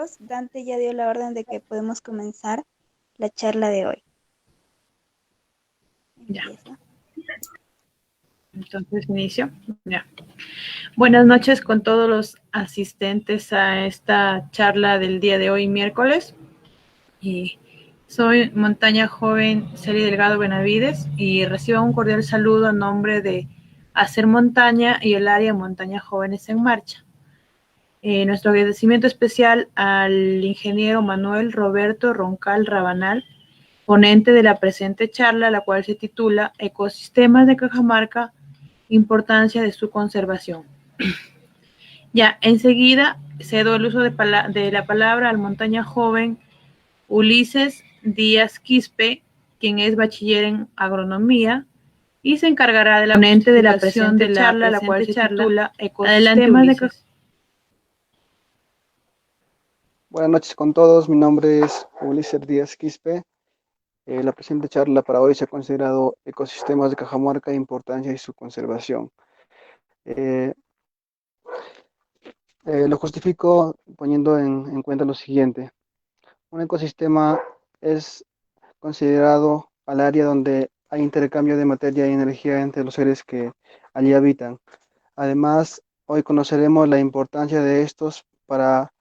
chicos, Dante ya dio la orden de que podemos comenzar la charla de hoy. Ya. Empieza. Entonces inicio. Ya. Buenas noches con todos los asistentes a esta charla del día de hoy, miércoles. Y soy Montaña Joven Celi Delgado Benavides y recibo un cordial saludo a nombre de Hacer Montaña y el área Montaña Jóvenes en Marcha. Nuestro agradecimiento especial al ingeniero Manuel Roberto Roncal Rabanal, ponente de la presente charla, la cual se titula Ecosistemas de Cajamarca, importancia de su conservación. Ya, enseguida cedo el uso de la palabra al montaña joven Ulises Díaz Quispe, quien es bachiller en agronomía y se encargará de la ponente de la presente charla, la cual se titula Ecosistemas de Cajamarca. Buenas noches con todos, mi nombre es Ulises Díaz Quispe. La presente charla para hoy se ha considerado Ecosistemas de Cajamarca, importancia y su conservación. Lo justifico poniendo en cuenta lo siguiente. Un ecosistema es considerado al área donde hay intercambio de materia y energía entre los seres que allí habitan. Además, hoy conoceremos la importancia de estos para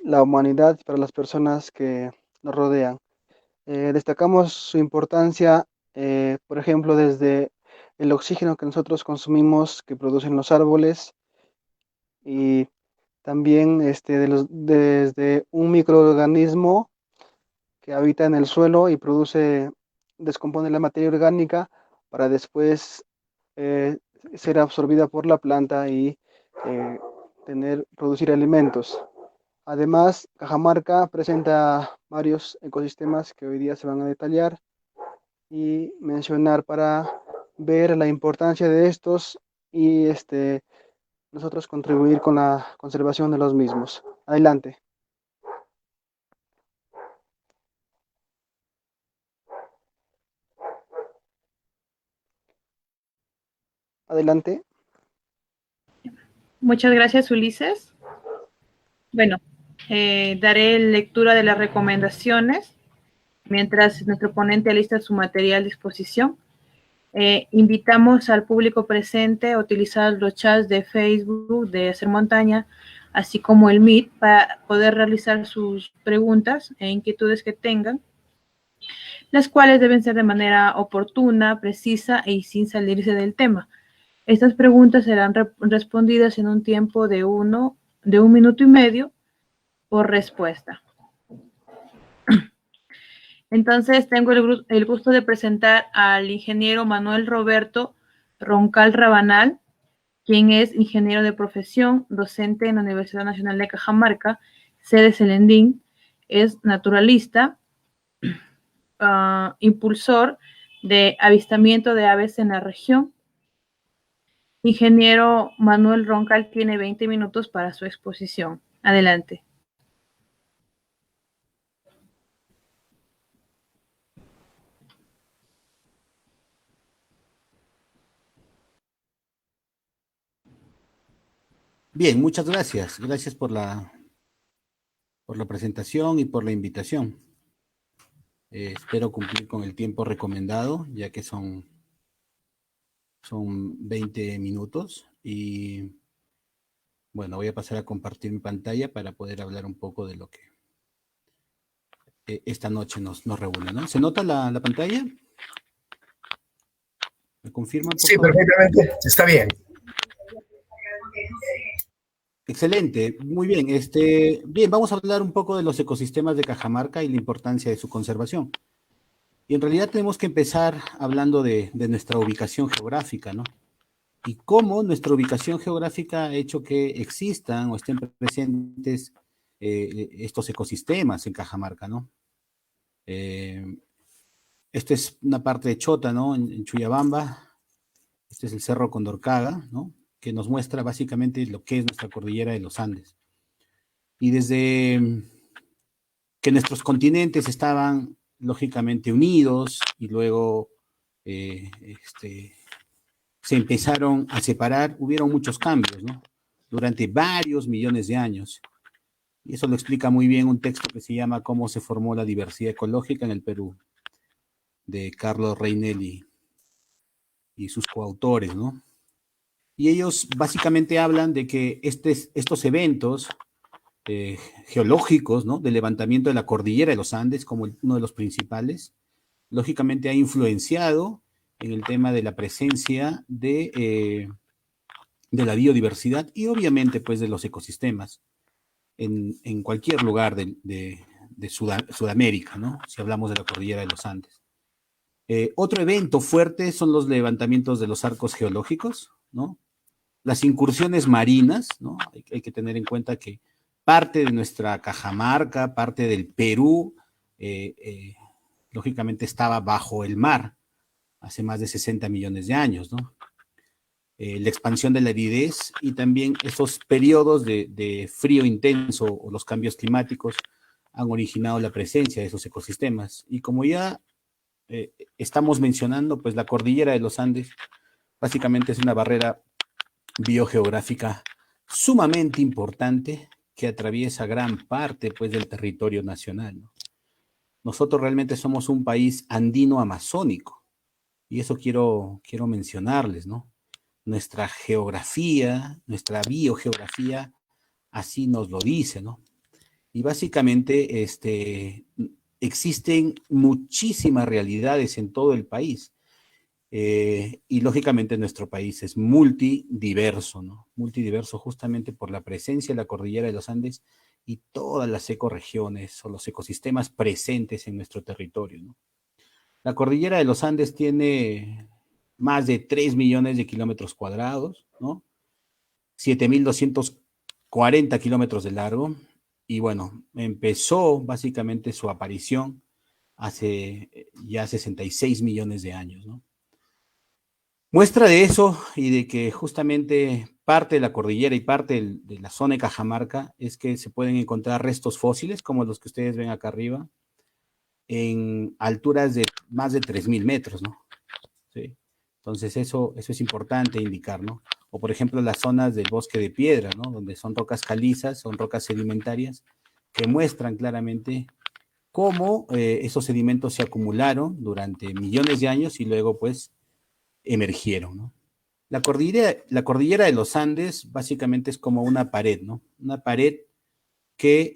la humanidad y para las personas que nos rodean. Destacamos su importancia, por ejemplo, desde el oxígeno que nosotros consumimos, que producen los árboles, y también desde un microorganismo que habita en el suelo y descompone la materia orgánica para después eh, ser absorbida por la planta y eh, producir alimentos. Además, Cajamarca presenta varios ecosistemas que hoy día se van a detallar y mencionar para ver la importancia de estos y nosotros contribuir con la conservación de los mismos. Adelante. Adelante. Muchas gracias, Ulises. Bueno, daré lectura de las recomendaciones mientras nuestro ponente alista su material a disposición. Invitamos al público presente a utilizar los chats de Facebook de Hacer Montaña, así como el Meet, para poder realizar sus preguntas e inquietudes que tengan, las cuales deben ser de manera oportuna, precisa y sin salirse del tema. Estas preguntas serán respondidas en un tiempo de 1 minuto y medio por respuesta. Entonces, tengo el gusto de presentar al ingeniero Manuel Roberto Roncal Rabanal, quien es ingeniero de profesión, docente en la Universidad Nacional de Cajamarca, sede Celendín, es naturalista, impulsor de avistamiento de aves en la región. Ingeniero Manuel Roncal tiene 20 minutos para su exposición. Adelante. Bien, muchas gracias. Gracias por la presentación y por la invitación. Espero cumplir con el tiempo recomendado, ya que son 20 minutos. Y bueno, voy a pasar a compartir mi pantalla para poder hablar un poco de lo que esta noche nos reúne, ¿no? ¿Se nota la pantalla? ¿Me confirman, por favor? Sí, perfectamente. Está bien. Excelente, muy bien. Bien, vamos a hablar un poco de los ecosistemas de Cajamarca y la importancia de su conservación. Y en realidad tenemos que empezar hablando de nuestra ubicación geográfica, ¿no? Y cómo nuestra ubicación geográfica ha hecho que existan o estén presentes estos ecosistemas en Cajamarca, ¿no? Esta es una parte de Chota, ¿no? En Chuyabamba. Este es el Cerro Condorcaga, ¿no? Que nos muestra básicamente lo que es nuestra cordillera de los Andes. Y desde que nuestros continentes estaban lógicamente unidos y luego se empezaron a separar, hubieron muchos cambios, ¿no? Durante varios millones de años. Y eso lo explica muy bien un texto que se llama Cómo se formó la diversidad ecológica en el Perú, de Carlos Reinelli y sus coautores, ¿no? Y ellos básicamente hablan de que estos eventos geológicos, ¿no? Del levantamiento de la cordillera de los Andes, como uno de los principales, lógicamente ha influenciado en el tema de la presencia de la biodiversidad y obviamente pues de los ecosistemas en cualquier lugar de Sudamérica, ¿no? Si hablamos de la cordillera de los Andes. Otro evento fuerte son los levantamientos de los arcos geológicos, ¿no? Las incursiones marinas, ¿no? Hay que tener en cuenta que parte de nuestra Cajamarca, parte del Perú, lógicamente estaba bajo el mar hace más de 60 millones de años, ¿no? La expansión de la aridez y también esos periodos de frío intenso o los cambios climáticos han originado la presencia de esos ecosistemas. Y como ya estamos mencionando, pues la cordillera de los Andes básicamente es una barrera biogeográfica sumamente importante que atraviesa gran parte pues del territorio nacional, ¿no? Nosotros realmente somos un país andino amazónico y eso quiero mencionarles, ¿no? Nuestra geografía, nuestra biogeografía así nos lo dice, ¿no? Y básicamente existen muchísimas realidades en todo el país. Y lógicamente nuestro país es multidiverso, ¿no? Multidiverso justamente por la presencia de la cordillera de los Andes y todas las ecorregiones o los ecosistemas presentes en nuestro territorio, ¿no? La cordillera de los Andes tiene más de 3 millones de kilómetros cuadrados, ¿no? 7.240 kilómetros de largo. Y bueno, empezó básicamente su aparición hace ya 66 millones de años, ¿no? Muestra de eso y de que justamente parte de la cordillera y parte de la zona de Cajamarca es que se pueden encontrar restos fósiles, como los que ustedes ven acá arriba, en alturas de más de 3.000 metros, ¿no? ¿Sí? Entonces eso es importante indicar, ¿no? O por ejemplo las zonas del bosque de piedra, ¿no? Donde son rocas calizas, son rocas sedimentarias, que muestran claramente cómo esos sedimentos se acumularon durante millones de años y luego pues emergieron, ¿no? La cordillera de los Andes básicamente es como una pared, ¿no? Una pared que,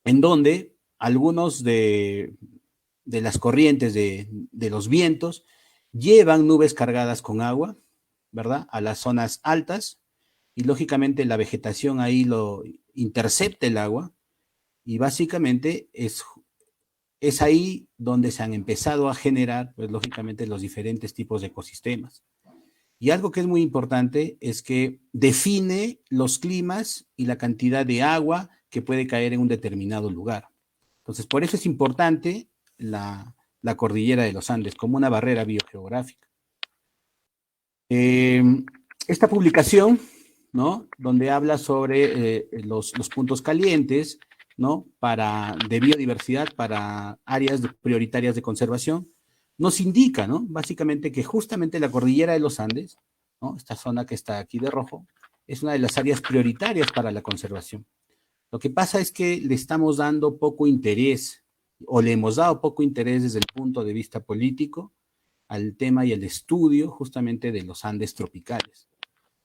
en donde algunos de las corrientes de los vientos llevan nubes cargadas con agua, ¿verdad? A las zonas altas y lógicamente la vegetación ahí lo intercepta el agua y básicamente es ahí donde se han empezado a generar, pues lógicamente, los diferentes tipos de ecosistemas. Y algo que es muy importante es que define los climas y la cantidad de agua que puede caer en un determinado lugar. Entonces, por eso es importante la cordillera de los Andes como una barrera biogeográfica. Esta publicación, ¿no? Donde habla sobre los puntos calientes, ¿no? De biodiversidad para áreas prioritarias de conservación, nos indica, ¿no? Básicamente que justamente la cordillera de los Andes, ¿no? Esta zona que está aquí de rojo, es una de las áreas prioritarias para la conservación. Lo que pasa es que le estamos dando poco interés, o le hemos dado poco interés desde el punto de vista político al tema y al estudio justamente de los Andes tropicales.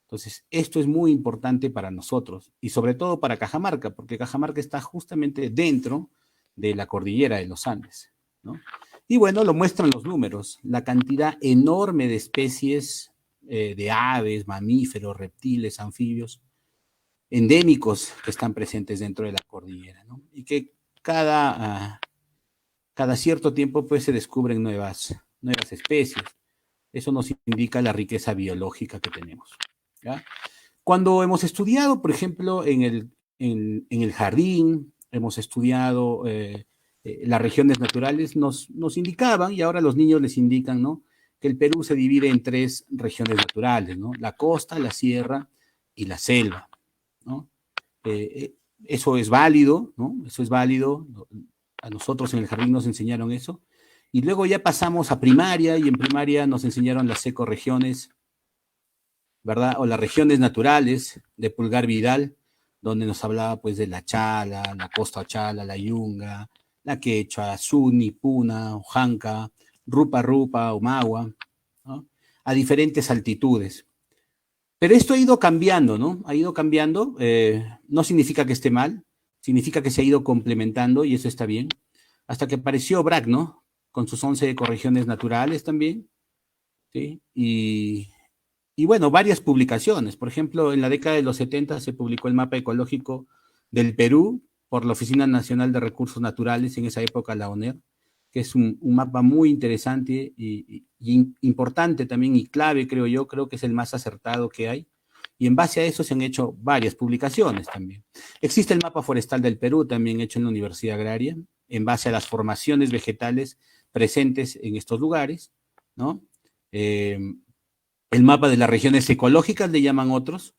Entonces, esto es muy importante para nosotros y sobre todo para Cajamarca, porque Cajamarca está justamente dentro de la cordillera de los Andes, ¿no? Y bueno, lo muestran los números, la cantidad enorme de especies de aves, mamíferos, reptiles, anfibios, endémicos que están presentes dentro de la cordillera, ¿no? Y que cada cierto tiempo pues se descubren nuevas especies. Eso nos indica la riqueza biológica que tenemos, ¿ya? Cuando hemos estudiado, por ejemplo, en el jardín, hemos estudiado las regiones naturales, nos indicaban, y ahora los niños les indican, ¿no? Que el Perú se divide en 3 regiones naturales, ¿no? La costa, la sierra y la selva, ¿no? Eso es válido, ¿no? Eso es válido. A nosotros en el jardín nos enseñaron eso. Y luego ya pasamos a primaria, y en primaria nos enseñaron las ecorregiones, ¿verdad? O las regiones naturales de Pulgar Vidal, donde nos hablaba pues de la Chala, la Costa Chala, la Yunga, la Quechua, Suni, Puna, Ojanca, Rupa Rupa, Omagua, ¿no? A diferentes altitudes. Pero esto ha ido cambiando, ¿no? Ha ido cambiando, no significa que esté mal, significa que se ha ido complementando y eso está bien. Hasta que apareció BRAC, ¿no? Con sus 11 ecorregiones naturales también, ¿sí? Y bueno, varias publicaciones. Por ejemplo, en la década de los 70 se publicó el mapa ecológico del Perú por la Oficina Nacional de Recursos Naturales, en esa época la ONER, que es un mapa muy interesante y importante también y clave, creo yo, creo que es el más acertado que hay. Y en base a eso se han hecho varias publicaciones también. Existe el mapa forestal del Perú, también hecho en la Universidad Agraria, en base a las formaciones vegetales presentes en estos lugares, ¿no? El mapa de las regiones ecológicas le llaman otros,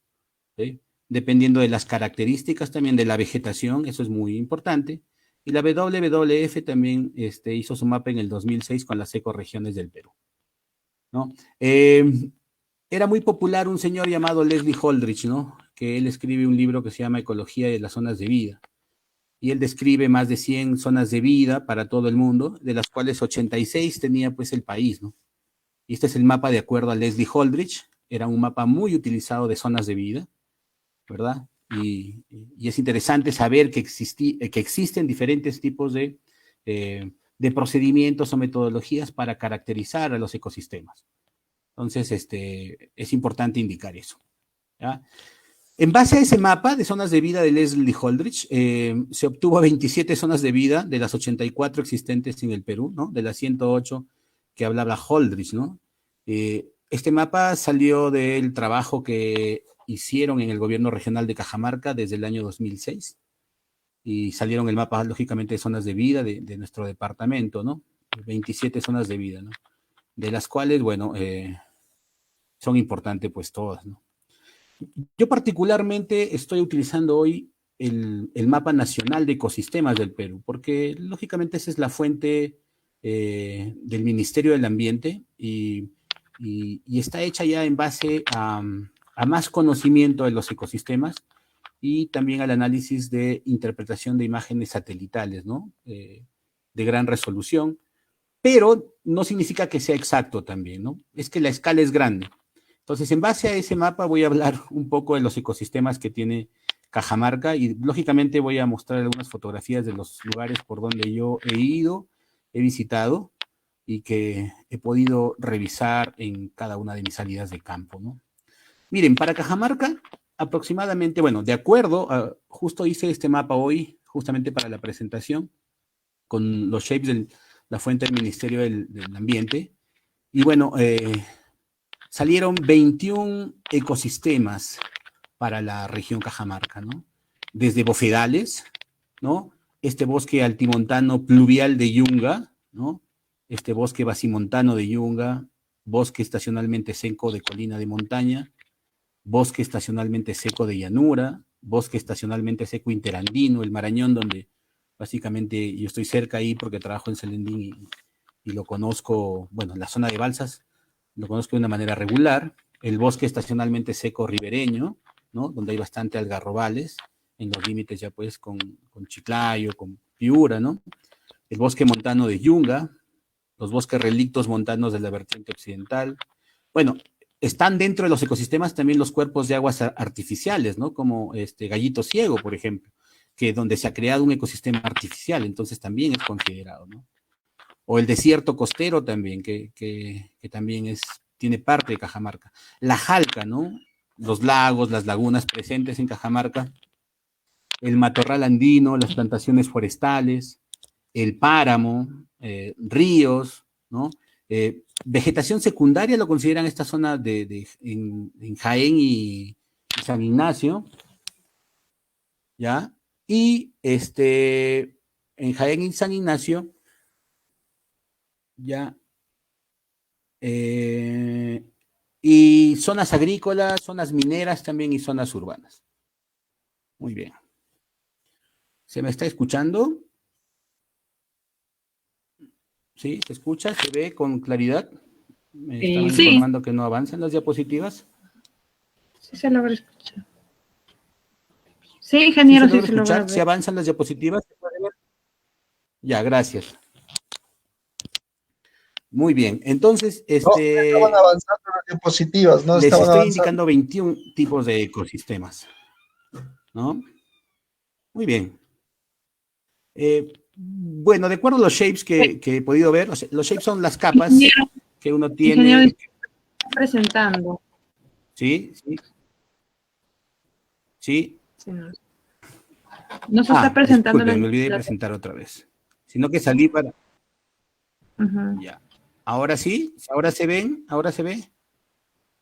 ¿sí? Dependiendo de las características también de la vegetación, eso es muy importante. Y la WWF también hizo su mapa en el 2006 con las ecorregiones del Perú, ¿no? Era muy popular un señor llamado Leslie Holdridge, ¿no? Que él escribe un libro que se llama Ecología de las Zonas de Vida. Y él describe más de 100 zonas de vida para todo el mundo, de las cuales 86 tenía pues el país, ¿no? Y este es el mapa de acuerdo a Leslie Holdridge, era un mapa muy utilizado de zonas de vida, ¿verdad? Y es interesante saber que existen diferentes tipos de procedimientos o metodologías para caracterizar a los ecosistemas. Entonces, es importante indicar eso, ¿ya? En base a ese mapa de zonas de vida de Leslie Holdridge, se obtuvo 27 zonas de vida de las 84 existentes en el Perú, ¿no? De las 108 que hablaba Holdridge, ¿no? Este mapa salió del trabajo que hicieron en el gobierno regional de Cajamarca desde el año 2006 y salieron el mapa, lógicamente, de zonas de vida de nuestro departamento, ¿no? 27 zonas de vida, ¿no? De las cuales, bueno, son importantes pues todas, ¿no? Yo particularmente estoy utilizando hoy el mapa nacional de ecosistemas del Perú, porque lógicamente esa es la fuente del Ministerio del Ambiente y está hecha ya en base a más conocimiento de los ecosistemas y también al análisis de interpretación de imágenes satelitales, ¿no? De gran resolución, pero no significa que sea exacto también, ¿no? Es que la escala es grande. Entonces, en base a ese mapa voy a hablar un poco de los ecosistemas que tiene Cajamarca y lógicamente voy a mostrar algunas fotografías de los lugares por donde yo he ido, he visitado y que he podido revisar en cada una de mis salidas de campo, ¿no? Miren, para Cajamarca, aproximadamente, bueno, de acuerdo, justo hice este mapa hoy, justamente para la presentación, con los shapes de la fuente del Ministerio del Ambiente, y bueno, salieron 21 ecosistemas para la región Cajamarca, ¿no? Desde bofedales, ¿no? Este bosque altimontano pluvial de Yunga, ¿no? Este bosque basimontano de Yunga, bosque estacionalmente seco de colina de montaña, bosque estacionalmente seco de llanura, bosque estacionalmente seco interandino, el Marañón, donde básicamente yo estoy cerca ahí porque trabajo en Selendín y lo conozco, bueno, la zona de Balsas, lo conozco de una manera regular, el bosque estacionalmente seco ribereño, ¿no? Donde hay bastante algarrobales, en los límites ya pues con Chiclayo, con Piura, ¿no? El bosque montano de Yunga, los bosques relictos montanos de la vertiente occidental. Bueno, están dentro de los ecosistemas también los cuerpos de aguas artificiales, ¿no? Como Gallito Ciego, por ejemplo, que donde se ha creado un ecosistema artificial, entonces también es considerado, ¿no? O el desierto costero también, que también tiene parte de Cajamarca. La Jalca, ¿no? Los lagos, las lagunas presentes en Cajamarca, el matorral andino, las plantaciones forestales, el páramo, ríos, ¿no? Vegetación secundaria lo consideran esta zona en Jaén y San Ignacio, ¿ya? Y en Jaén y San Ignacio, ya, y zonas agrícolas, zonas mineras también y zonas urbanas. Muy bien. ¿Se me está escuchando? ¿Sí? ¿Se escucha? ¿Se ve con claridad? Me estaban Sí, informando que no avanzan las diapositivas. sí se logra escuchar. Sí, ¿Sí ingeniero, se sí logra se logra escuchar? ¿Se ver. avanzan las diapositivas? ¿Se puede ver? Ya, gracias. Muy bien. Entonces, No, estaban avanzando las diapositivas, no les estaban estoy avanzando. indicando 21 tipos de ecosistemas, ¿no? Muy bien. Bueno, de acuerdo a los shapes que he podido ver, los shapes son las capas Ingeniero, que uno ingeniero tiene. está presentando. Sí, sí, sí. Sí, no se está presentando Disculpen, me olvidé de presentar otra vez. Sino que salí para. Ujú. Ya. Ahora sí, ahora se ven, ahora se ve.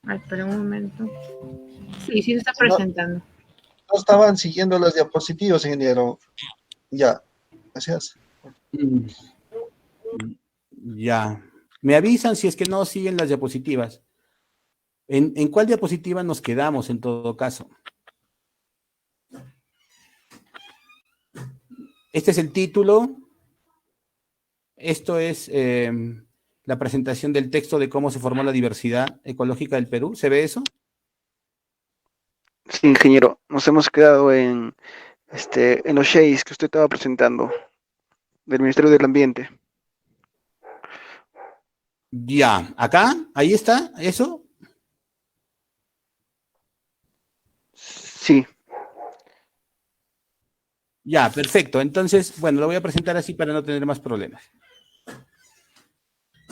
Ay, espera un momento. Sí, sí se está No, presentando. no estaban siguiendo las diapositivas, ingeniero. Ya, gracias. Mm, Ya. Me avisan si es que no siguen las diapositivas. ¿En cuál diapositiva nos quedamos en todo caso? Este es el título. Esto es la presentación del texto de cómo se formó la diversidad ecológica del Perú. ¿Se ve eso? Sí, ingeniero, nos hemos quedado en los shades que usted estaba presentando del Ministerio del Ambiente. Ya. ¿Acá? ¿Ahí está? ¿Eso? Sí, Ya, perfecto. Entonces, bueno, lo voy a presentar así para no tener más problemas.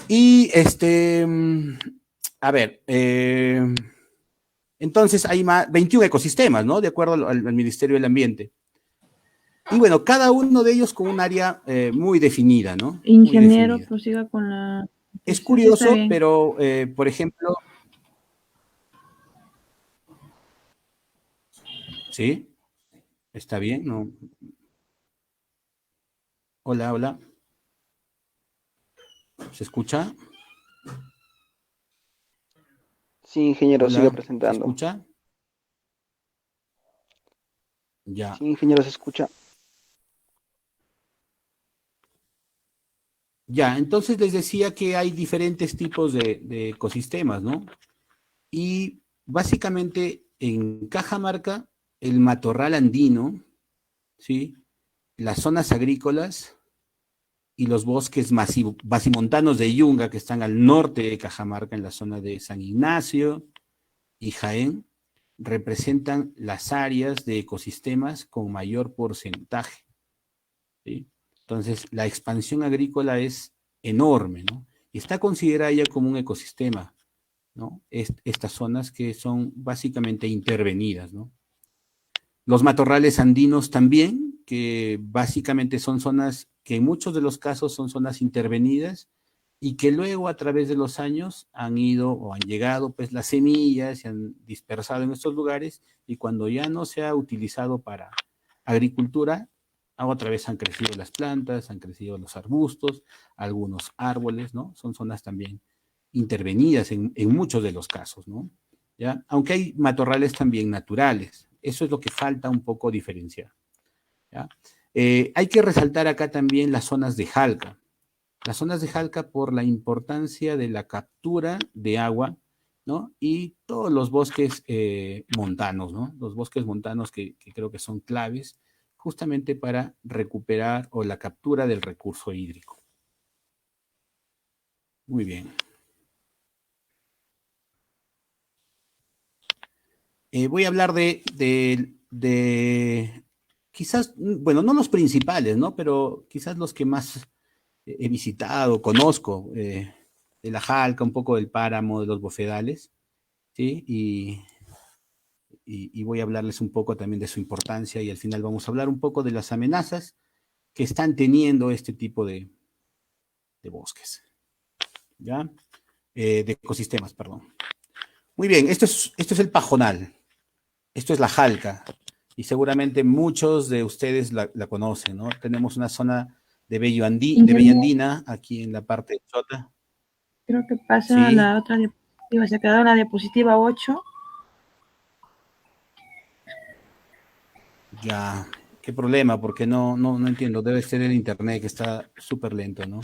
Y a ver, entonces hay 21 ecosistemas, ¿no? De acuerdo al Ministerio del Ambiente. Y bueno, cada uno de ellos con un área muy definida, ¿no? Muy Ingeniero, definida. prosiga con la... Es Sí, sí, está curioso, bien. pero, por ejemplo, ¿sí? ¿Está bien? ¿No? Hola, hola. ¿Se escucha? sí, ingeniero, siga Hola, ¿se presentando. escucha? Ya. Sí, ingeniero, se escucha. Ya, entonces les decía que hay diferentes tipos de ecosistemas, ¿no? Y básicamente en Cajamarca, el matorral andino, ¿sí? Las zonas agrícolas y los bosques basimontanos de Yunga, que están al norte de Cajamarca, en la zona de San Ignacio y Jaén, representan las áreas de ecosistemas con mayor porcentaje, ¿sí? Entonces, la expansión agrícola es enorme, ¿no? Y está considerada ya como un ecosistema, ¿no? Estas zonas que son básicamente intervenidas, ¿no? Los matorrales andinos también, que básicamente son zonas que en muchos de los casos son zonas intervenidas y que luego a través de los años han ido o han llegado pues las semillas, se han dispersado en estos lugares y cuando ya no se ha utilizado para agricultura, otra vez han crecido las plantas, han crecido los arbustos, algunos árboles, ¿no? Son zonas también intervenidas en muchos de los casos, ¿no? ¿Ya? Aunque hay matorrales también naturales. Eso es lo que falta un poco diferenciar. ¿Ya? Hay que resaltar acá también las zonas de Jalca. Las zonas de Jalca por la importancia de la captura de agua, ¿no? Y todos los bosques montanos, ¿no? Los bosques montanos que creo que son claves justamente para recuperar o la captura del recurso hídrico. Muy bien. Voy a hablar de quizás, bueno, no los principales, ¿no? Pero quizás los que más he visitado, conozco, de la Jalca, un poco del páramo, de los bofedales, ¿sí? Y voy a hablarles un poco también de su importancia y al final vamos a hablar un poco de las amenazas que están teniendo este tipo de bosques, ¿ya? De ecosistemas, perdón. Muy bien, esto es el pajonal, esto es la Jalca, y seguramente muchos de ustedes la conocen, ¿no? Tenemos una zona de Bella Ingeniero, Andina aquí en la parte de Chota. creo que pasa a Sí, la otra diapositiva. Se ha quedado en la diapositiva 8. ya. Qué problema, porque no entiendo. Debe ser el internet que está súper lento, ¿no?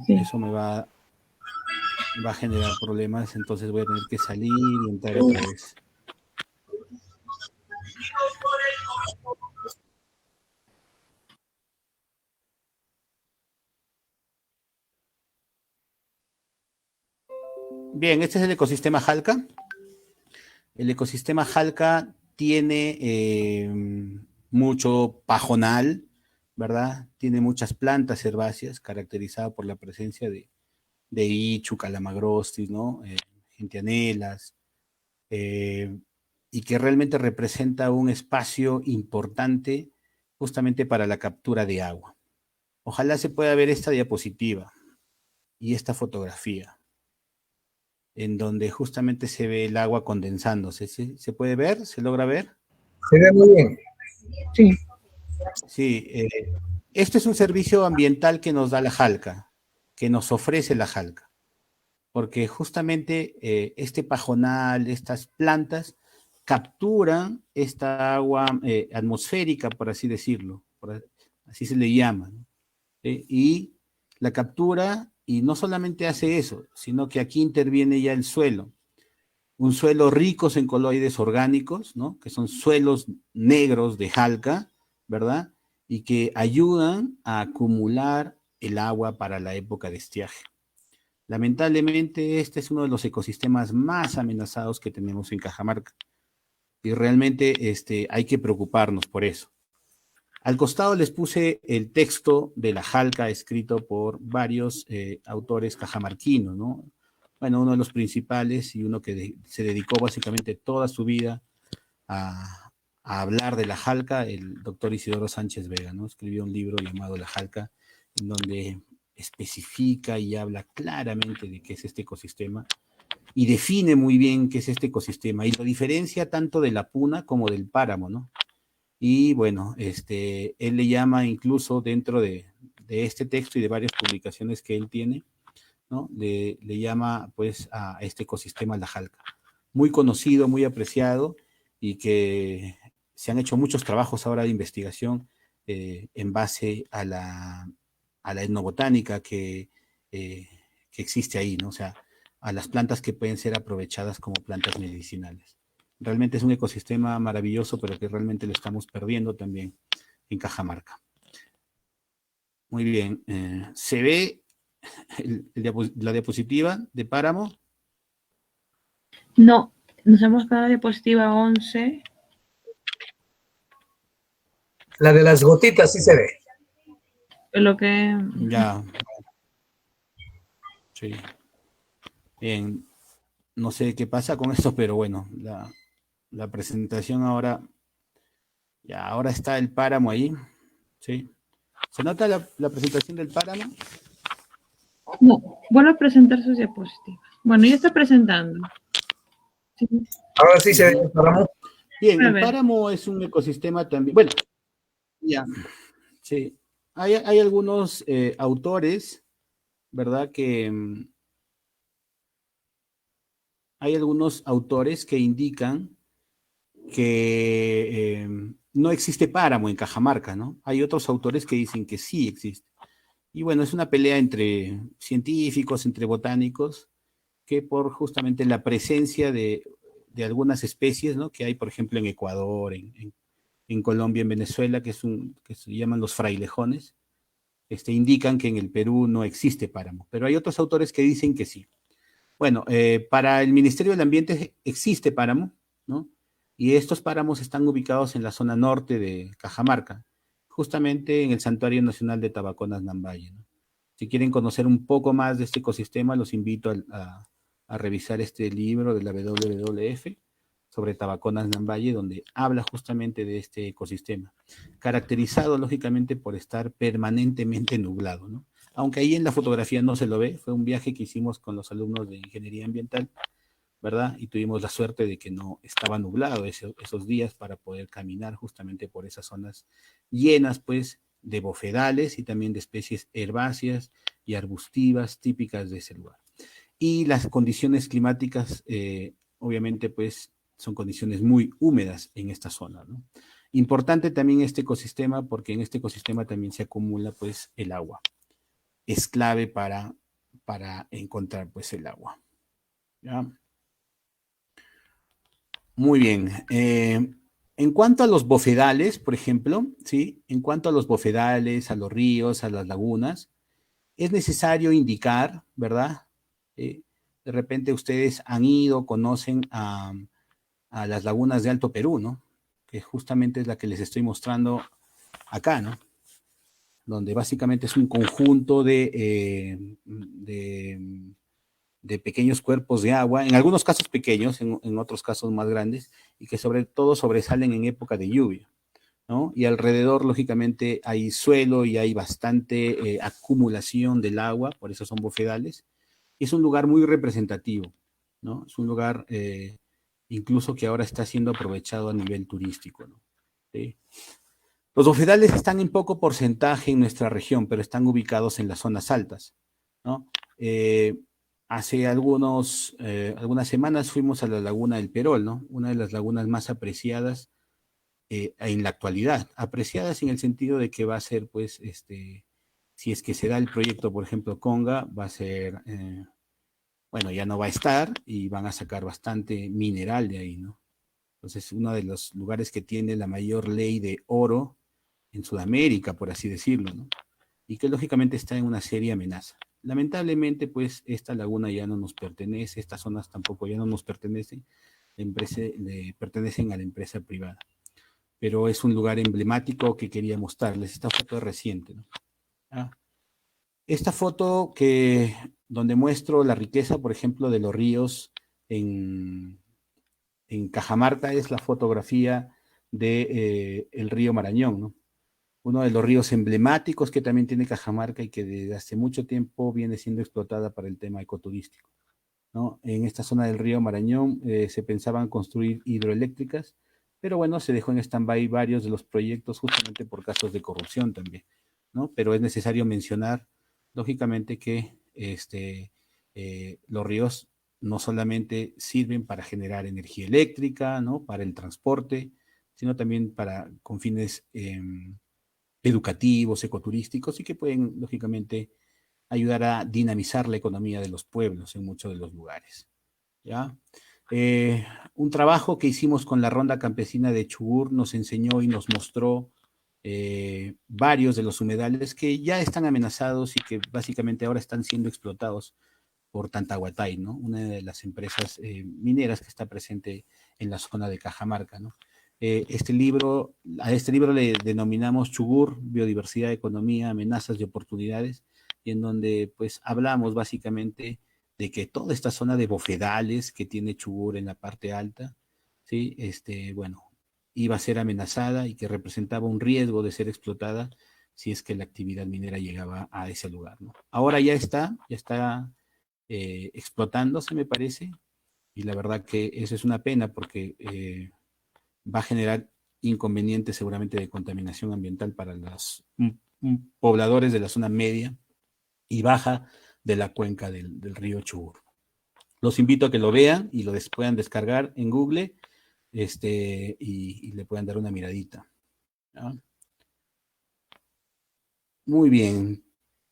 Sí. Eso va a generar problemas, entonces voy a tener que salir y entrar otra vez. Bien, este es el ecosistema Jalca. El ecosistema Jalca tiene mucho pajonal, ¿verdad? Tiene muchas plantas herbáceas, caracterizada por la presencia de ichu, calamagrostis, ¿no? Gentianelas, eh, y que realmente representa un espacio importante justamente para la captura de agua. Ojalá se pueda ver esta diapositiva y esta fotografía, en donde justamente se ve el agua condensándose. ¿Sí? ¿Se puede ver? ¿Se logra ver? Se ve muy bien. Sí. Sí, este es un servicio ambiental que nos da la Jalca, que nos ofrece la Jalca, porque justamente este pajonal, estas plantas, capturan esta agua atmosférica, por así decirlo, así se le llama, ¿no? Y la captura, y no solamente hace eso, sino que aquí interviene ya el suelo, un suelo ricos en coloides orgánicos, ¿no? Que son suelos negros de Jalca, ¿verdad? Y que ayudan a acumular el agua para la época de estiaje. Lamentablemente, este es uno de los ecosistemas más amenazados que tenemos en Cajamarca. Y realmente hay que preocuparnos por eso. Al costado les puse el texto de la Jalca escrito por varios autores cajamarquinos, ¿no? Bueno, uno de los principales y uno que se dedicó básicamente toda su vida a hablar de la Jalca, el doctor Isidoro Sánchez Vega, ¿no? Escribió un libro llamado La Jalca, en donde especifica y habla claramente de qué es este ecosistema y define muy bien qué es este ecosistema y lo diferencia tanto de la puna como del páramo, ¿no? Y bueno, él le llama incluso dentro de este texto y de varias publicaciones que él tiene, ¿no? Le llama pues a este ecosistema la Jalca. Muy conocido, muy apreciado y que se han hecho muchos trabajos ahora de investigación en base a la etnobotánica que existe ahí, ¿no? O sea, a las plantas que pueden ser aprovechadas como plantas medicinales. Realmente es un ecosistema maravilloso, pero que realmente lo estamos perdiendo también en Cajamarca. Muy bien, ¿se ve la diapositiva de páramo? No, nos hemos quedado en la diapositiva 11. La de las gotitas sí se ve. Lo que... Ya. Sí. Bien, no sé qué pasa con esto, pero bueno, la presentación ahora, ya ahora está el páramo ahí, ¿sí? ¿Se nota la presentación del páramo? No, vuelvo a presentar sus diapositivas. Bueno, ya está presentando. Sí. Ahora sí se ve el páramo. Bien, A el ver. páramo es un ecosistema también, bueno, ya, sí. Hay algunos autores, ¿verdad? Hay algunos autores que indican que no existe páramo en Cajamarca, ¿no? Hay otros autores que dicen que sí existe. Y bueno, es una pelea entre científicos, entre botánicos, que por justamente la presencia de algunas especies, ¿no? Que hay, por ejemplo, en Ecuador, en Colombia, en Venezuela, que se llaman los frailejones, indican que en el Perú no existe páramo. Pero hay otros autores que dicen que sí. Bueno, para el Ministerio del Ambiente existe páramo, ¿no? Y estos páramos están ubicados en la zona norte de Cajamarca, justamente en el Santuario Nacional de Tabaconas Nambaye, ¿no? Si quieren conocer un poco más de este ecosistema, los invito a revisar este libro de la WWF sobre Tabaconas Nambaye, donde habla justamente de este ecosistema, caracterizado lógicamente por estar permanentemente nublado, ¿no? Aunque ahí en la fotografía no se lo ve, fue un viaje que hicimos con los alumnos de Ingeniería Ambiental, ¿verdad? Y tuvimos la suerte de que no estaba nublado esos días para poder caminar justamente por esas zonas llenas, pues, de bofedales y también de especies herbáceas y arbustivas típicas de ese lugar. Y las condiciones climáticas, obviamente, pues, son condiciones muy húmedas en esta zona, ¿no? Importante también este ecosistema porque en este ecosistema también se acumula, pues, el agua. Es clave para encontrar, pues, el agua. ¿Ya? Muy bien. En cuanto a los bofedales, por ejemplo, ¿sí? En cuanto a los bofedales, a los ríos, a las lagunas, es necesario indicar, ¿verdad? De repente ustedes han ido, conocen a las lagunas de Alto Perú, ¿no? Que justamente es la que les estoy mostrando acá, ¿no? Donde básicamente es un conjunto de pequeños cuerpos de agua, en algunos casos pequeños, en otros casos más grandes, y que sobre todo sobresalen en época de lluvia, ¿no? Y alrededor, lógicamente, hay suelo y hay bastante acumulación del agua, por eso son bofedales. Y es un lugar muy representativo, ¿no? Es un lugar incluso que ahora está siendo aprovechado a nivel turístico, ¿no? ¿Sí? Los bofedales están en poco porcentaje en nuestra región, pero están ubicados en las zonas altas, ¿no? Hace algunas semanas fuimos a la laguna del Perol, ¿no? Una de las lagunas más apreciadas en la actualidad. Apreciadas en el sentido de que va a ser, pues, si es que se da el proyecto, por ejemplo, Conga, va a ser, bueno, ya no va a estar y van a sacar bastante mineral de ahí, ¿no? Entonces, uno de los lugares que tiene la mayor ley de oro en Sudamérica, por así decirlo, ¿no? Y que lógicamente está en una seria amenaza. Lamentablemente, pues, esta laguna ya no nos pertenece, estas zonas tampoco ya no nos pertenecen, le pertenecen a la empresa privada. Pero es un lugar emblemático que quería mostrarles. Esta foto es reciente, ¿no? Ah, esta foto donde muestro la riqueza, por ejemplo, de los ríos en Cajamarca es la fotografía de el río Marañón, ¿no? Uno de los ríos emblemáticos que también tiene Cajamarca y que desde hace mucho tiempo viene siendo explotada para el tema ecoturístico, ¿no? En esta zona del río Marañón se pensaban construir hidroeléctricas, pero bueno, se dejó en stand-by varios de los proyectos justamente por casos de corrupción también, ¿no? Pero es necesario mencionar, lógicamente, que los ríos no solamente sirven para generar energía eléctrica, ¿no? Para el transporte, sino también con fines educativos, ecoturísticos y que pueden, lógicamente, ayudar a dinamizar la economía de los pueblos en muchos de los lugares. ¿Ya? Un trabajo que hicimos con la Ronda Campesina de Chubur nos enseñó y nos mostró varios de los humedales que ya están amenazados y que básicamente ahora están siendo explotados por Tantahuatay, ¿no? Una de las empresas mineras que está presente en la zona de Cajamarca, ¿no? A este libro le denominamos Chubur, Biodiversidad, Economía, Amenazas y Oportunidades, y en donde pues hablamos básicamente de que toda esta zona de bofedales que tiene Chubur en la parte alta, ¿sí? Bueno, iba a ser amenazada y que representaba un riesgo de ser explotada si es que la actividad minera llegaba a ese lugar, ¿no? Ahora ya está explotándose, me parece, y la verdad que eso es una pena porque va a generar inconvenientes seguramente de contaminación ambiental para los pobladores de la zona media y baja de la cuenca del río Chubur. Los invito a que lo vean y lo puedan descargar en Google y le puedan dar una miradita, ¿no? Muy bien.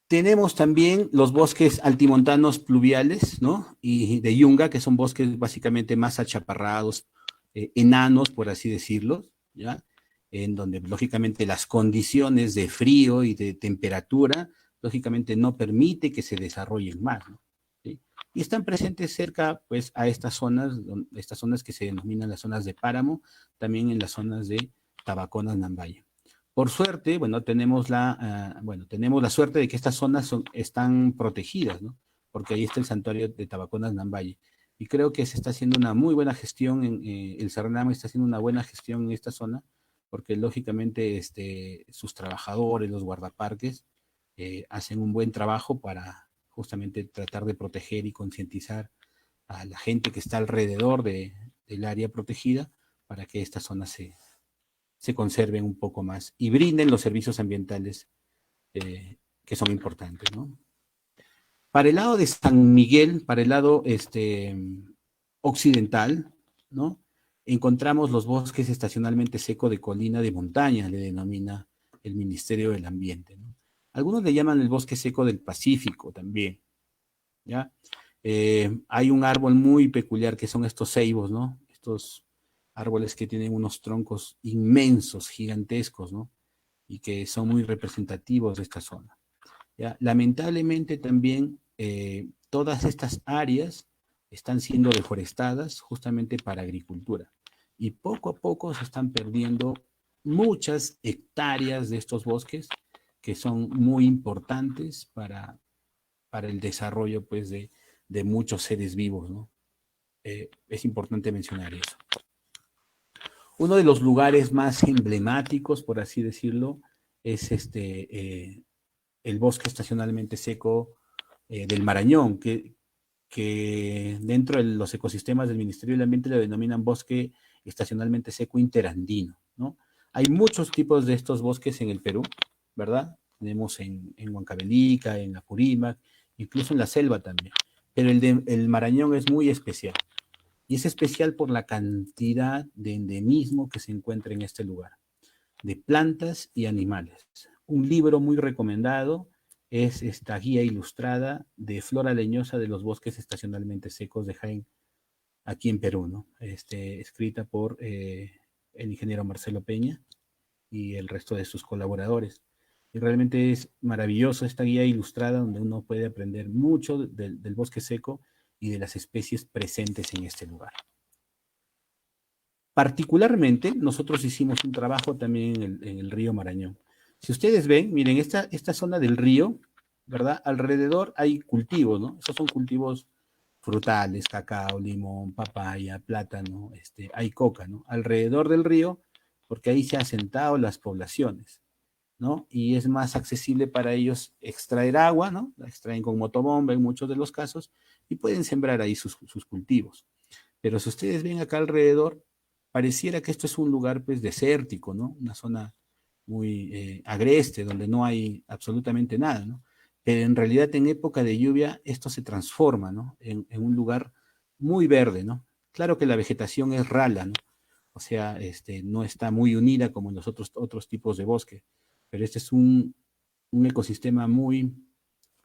Tenemos también los bosques altimontanos pluviales, ¿no? Y de yunga, que son bosques básicamente más achaparrados, enanos, por así decirlo, ¿ya? En donde lógicamente las condiciones de frío y de temperatura, lógicamente no permite que se desarrollen más, ¿no? ¿Sí? Y están presentes cerca, pues, a estas zonas que se denominan las zonas de páramo, también en las zonas de Tabaconas, Nambaya. Por suerte, bueno, tenemos la suerte de que estas zonas están protegidas, ¿no? Porque ahí está el santuario de Tabaconas, Nambaye. Y creo que se está haciendo una muy buena gestión, el Cerrenam está haciendo una buena gestión en esta zona, porque lógicamente sus trabajadores, los guardaparques, hacen un buen trabajo para justamente tratar de proteger y concientizar a la gente que está alrededor del área protegida para que esta zona se conserven un poco más y brinden los servicios ambientales que son importantes, ¿no? Para el lado de San Miguel, para el lado occidental, ¿no? Encontramos los bosques estacionalmente secos de colina de montaña, le denomina el Ministerio del Ambiente, ¿no? Algunos le llaman el bosque seco del Pacífico también, ¿ya? Hay un árbol muy peculiar que son estos ceibos, ¿no? Estos árboles que tienen unos troncos inmensos, gigantescos, ¿no? Y que son muy representativos de esta zona. ¿Ya? Lamentablemente también todas estas áreas están siendo deforestadas justamente para agricultura. Y poco a poco se están perdiendo muchas hectáreas de estos bosques que son muy importantes para el desarrollo pues, de muchos seres vivos, ¿no? Es importante mencionar eso. Uno de los lugares más emblemáticos, por así decirlo, es el bosque estacionalmente seco del Marañón, que dentro de los ecosistemas del Ministerio del Ambiente le denominan bosque estacionalmente seco interandino, ¿no? Hay muchos tipos de estos bosques en el Perú, ¿verdad? Tenemos en Huancavelica, en Apurímac, incluso en la selva también. Pero el Marañón es muy especial. Y es especial por la cantidad de endemismo que se encuentra en este lugar, de plantas y animales. Un libro muy recomendado es esta guía ilustrada de flora leñosa de los bosques estacionalmente secos de Jaén, aquí en Perú, ¿no? Escrita por el ingeniero Marcelo Peña y el resto de sus colaboradores. Y realmente es maravilloso esta guía ilustrada donde uno puede aprender mucho del bosque seco y de las especies presentes en este lugar. Particularmente, nosotros hicimos un trabajo también en el río Marañón. Si ustedes ven, miren, esta zona del río, ¿verdad? Alrededor hay cultivos, ¿no? Esos son cultivos frutales, cacao, limón, papaya, plátano, hay coca, ¿no? Alrededor del río, porque ahí se han asentado las poblaciones, ¿no? Y es más accesible para ellos extraer agua, ¿no? La extraen con motobomba en muchos de los casos y pueden sembrar ahí sus cultivos. Pero si ustedes ven acá alrededor, pareciera que esto es un lugar pues desértico, ¿no? Una zona muy agreste, donde no hay absolutamente nada, ¿no? Pero en realidad en época de lluvia esto se transforma, ¿no? En un lugar muy verde, ¿no? Claro que la vegetación es rala, ¿no? O sea, no está muy unida como en los otros tipos de bosque, pero este es un ecosistema muy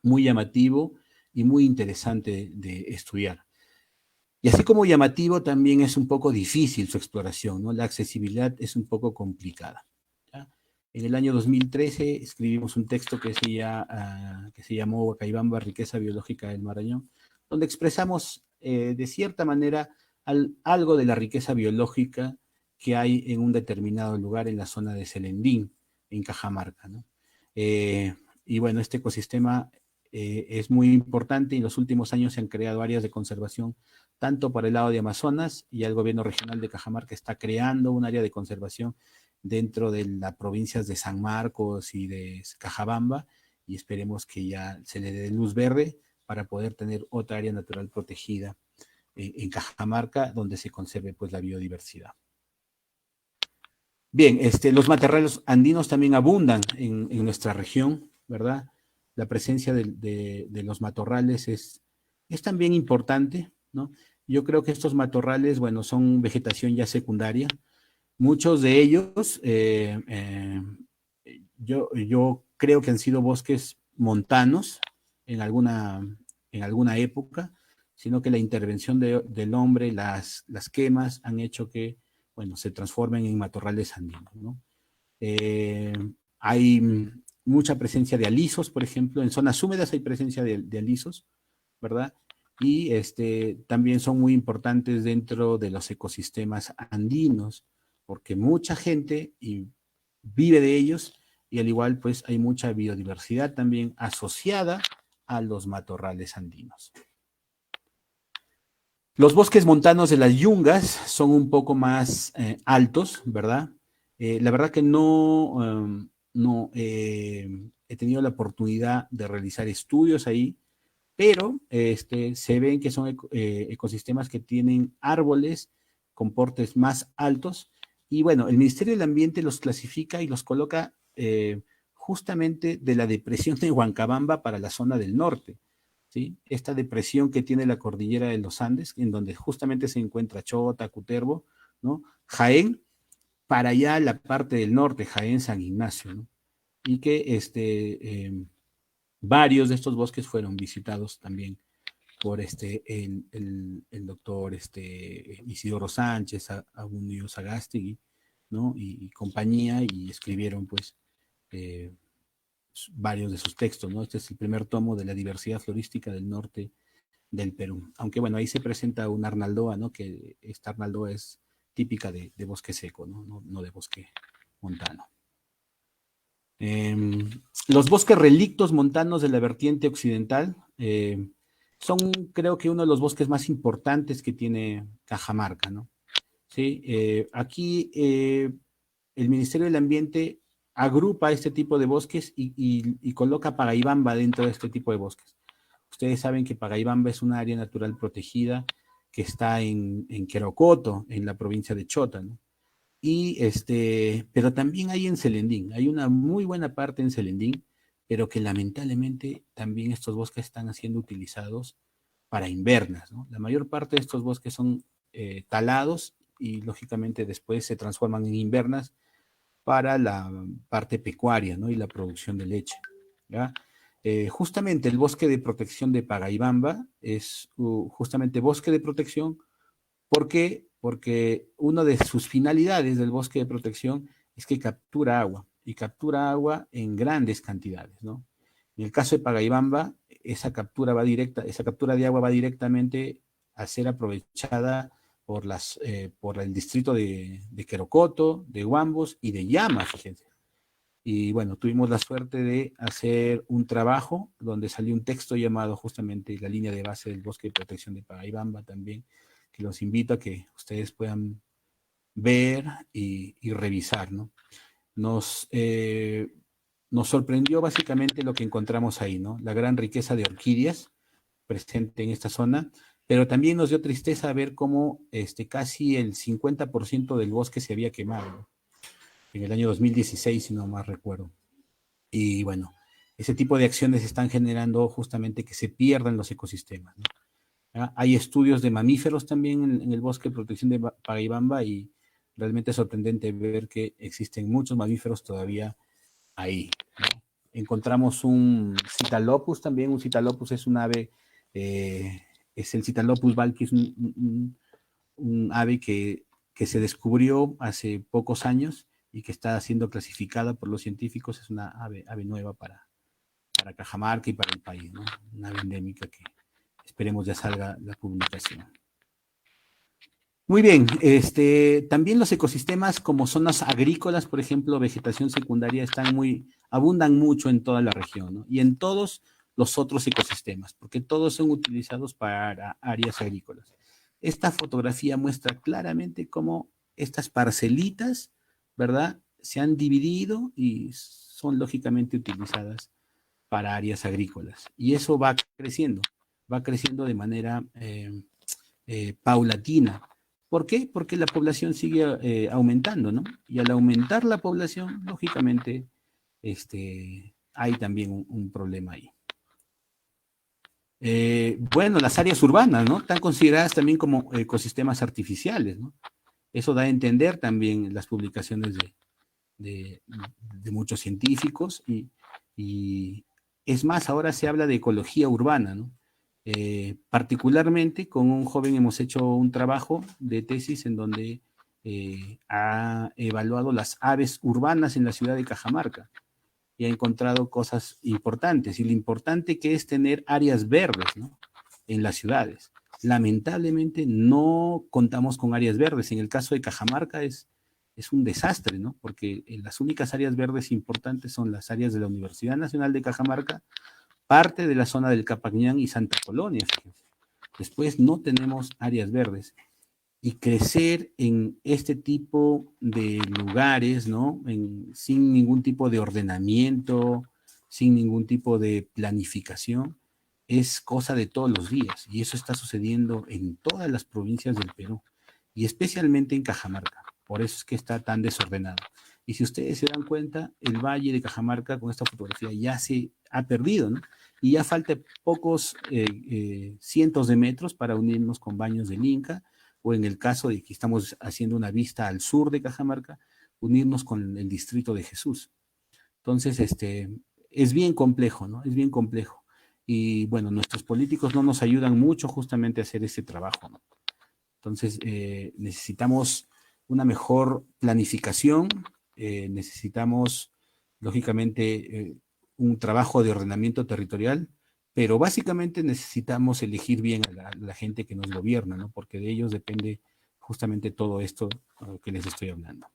llamativo y muy interesante de estudiar. Y así como llamativo, también es un poco difícil su exploración, ¿no? La accesibilidad es un poco complicada, ¿ya? En el año 2013 escribimos un texto que se llamó Huacaibamba, riqueza biológica del Marañón, donde expresamos de cierta manera algo de la riqueza biológica que hay en un determinado lugar en la zona de Selendín, en Cajamarca, ¿no? Y bueno, este ecosistema es muy importante y en los últimos años se han creado áreas de conservación tanto para el lado de Amazonas, y el gobierno regional de Cajamarca está creando un área de conservación dentro de las provincias de San Marcos y de Cajabamba, y esperemos que ya se le dé luz verde para poder tener otra área natural protegida en Cajamarca, donde se conserve pues la biodiversidad. Bien, los matorrales andinos también abundan en nuestra región, ¿verdad? La presencia de los matorrales es también importante, ¿no? Yo creo que estos matorrales, bueno, son vegetación ya secundaria. Muchos de ellos, yo creo que han sido bosques montanos en alguna época, sino que la intervención del hombre, las quemas han hecho que, bueno, se transformen en matorrales andinos, ¿no? Hay mucha presencia de alisos, por ejemplo, en zonas húmedas hay presencia de alisos, ¿verdad? Y también son muy importantes dentro de los ecosistemas andinos, porque mucha gente vive de ellos y al igual pues hay mucha biodiversidad también asociada a los matorrales andinos. Los bosques montanos de las yungas son un poco más altos, ¿verdad? La verdad que no he tenido la oportunidad de realizar estudios ahí, pero se ven que son ecosistemas que tienen árboles con portes más altos, y bueno, el Ministerio del Ambiente los clasifica y los coloca justamente de la depresión de Huancabamba para la zona del norte, ¿sí? Esta depresión que tiene la cordillera de los Andes, en donde justamente se encuentra Chota, Cutervo, ¿no? Jaén, para allá la parte del norte, Jaén, San Ignacio, ¿no? Y que varios de estos bosques fueron visitados también por el doctor Isidoro Sánchez, Abundio Sagástegui, ¿no? Y compañía, y escribieron pues varios de sus textos, ¿no? Este es el primer tomo de la diversidad florística del norte del Perú. Aunque bueno, ahí se presenta una arnaldoa, ¿no? Que esta arnaldoa es típica de bosque seco, ¿no? No de bosque montano. Los bosques relictos montanos de la vertiente occidental son, creo que, uno de los bosques más importantes que tiene Cajamarca, ¿no? Sí, aquí el Ministerio del Ambiente agrupa este tipo de bosques y coloca Pagaibamba dentro de este tipo de bosques. Ustedes saben que Pagaibamba es una área natural protegida que está en Querocoto, en la provincia de Chota, ¿no? Pero también hay en Celendín, hay una muy buena parte en Celendín, pero que lamentablemente también estos bosques están siendo utilizados para invernas, ¿no? La mayor parte de estos bosques son talados y lógicamente después se transforman en invernas para la parte pecuaria, ¿no? Y la producción de leche, ¿ya? Justamente el bosque de protección de Pagaibamba es justamente bosque de protección. ¿Por qué? Porque una de sus finalidades del bosque de protección es que captura agua, y captura agua en grandes cantidades, ¿no? En el caso de Pagaibamba, esa captura de agua va directamente a ser aprovechada por el distrito de Querocoto, de Huambos y de Llama, fíjense. Y bueno, tuvimos la suerte de hacer un trabajo donde salió un texto llamado justamente la línea de base del bosque de protección de Pagaibamba también, que los invito a que ustedes puedan ver y revisar, ¿no? Nos sorprendió básicamente lo que encontramos ahí, ¿no? La gran riqueza de orquídeas presente en esta zona, pero también nos dio tristeza ver cómo casi el 50% del bosque se había quemado, ¿no? En el año 2016, si no más recuerdo. Y bueno, ese tipo de acciones están generando justamente que se pierdan los ecosistemas, ¿no? Hay estudios de mamíferos también en el bosque de protección de Pagaibamba y realmente es sorprendente ver que existen muchos mamíferos todavía ahí, ¿no? Encontramos un Citalopus también. Un Citalopus es un ave, es el Citalopus balkis, un ave que se descubrió hace pocos años y que está siendo clasificada por los científicos. Es una ave nueva para Cajamarca y para el país, ¿no? Una ave endémica que esperemos ya salga la publicación. Muy bien, también los ecosistemas como zonas agrícolas, por ejemplo, vegetación secundaria, abundan mucho en toda la región, ¿no? Y en todos los otros ecosistemas, porque todos son utilizados para áreas agrícolas. Esta fotografía muestra claramente cómo estas parcelitas, ¿verdad?, se han dividido y son lógicamente utilizadas para áreas agrícolas. Y eso va creciendo de manera paulatina. ¿Por qué? Porque la población sigue aumentando, ¿no? Y al aumentar la población, lógicamente, hay también un problema ahí. Bueno, las áreas urbanas, ¿no? Están consideradas también como ecosistemas artificiales, ¿no? Eso da a entender también las publicaciones de muchos científicos y es más, ahora se habla de ecología urbana, ¿no? Particularmente con un joven hemos hecho un trabajo de tesis en donde ha evaluado las aves urbanas en la ciudad de Cajamarca y ha encontrado cosas importantes, y lo importante que es tener áreas verdes, ¿no?, en las ciudades. Lamentablemente no contamos con áreas verdes. En el caso de Cajamarca es un desastre, ¿no? Porque las únicas áreas verdes importantes son las áreas de la Universidad Nacional de Cajamarca, parte de la zona del Capañán y Santa Colonia, fíjense. Después no tenemos áreas verdes. Y crecer en este tipo de lugares, ¿no?, sin ningún tipo de ordenamiento, sin ningún tipo de planificación, es cosa de todos los días. Y eso está sucediendo en todas las provincias del Perú, y especialmente en Cajamarca. Por eso es que está tan desordenado. Y si ustedes se dan cuenta, el valle de Cajamarca con esta fotografía ya se ha perdido, ¿no? Y ya falta pocos cientos de metros para unirnos con Baños del Inca, o en el caso de que estamos haciendo una vista al sur de Cajamarca, unirnos con el distrito de Jesús. Entonces, es bien complejo, ¿no? Es bien complejo. Y bueno, nuestros políticos no nos ayudan mucho justamente a hacer este trabajo, ¿no? Entonces, necesitamos una mejor planificación, necesitamos, lógicamente, un trabajo de ordenamiento territorial, pero básicamente necesitamos elegir bien a la gente que nos gobierna, ¿no? Porque de ellos depende justamente todo esto que les estoy hablando.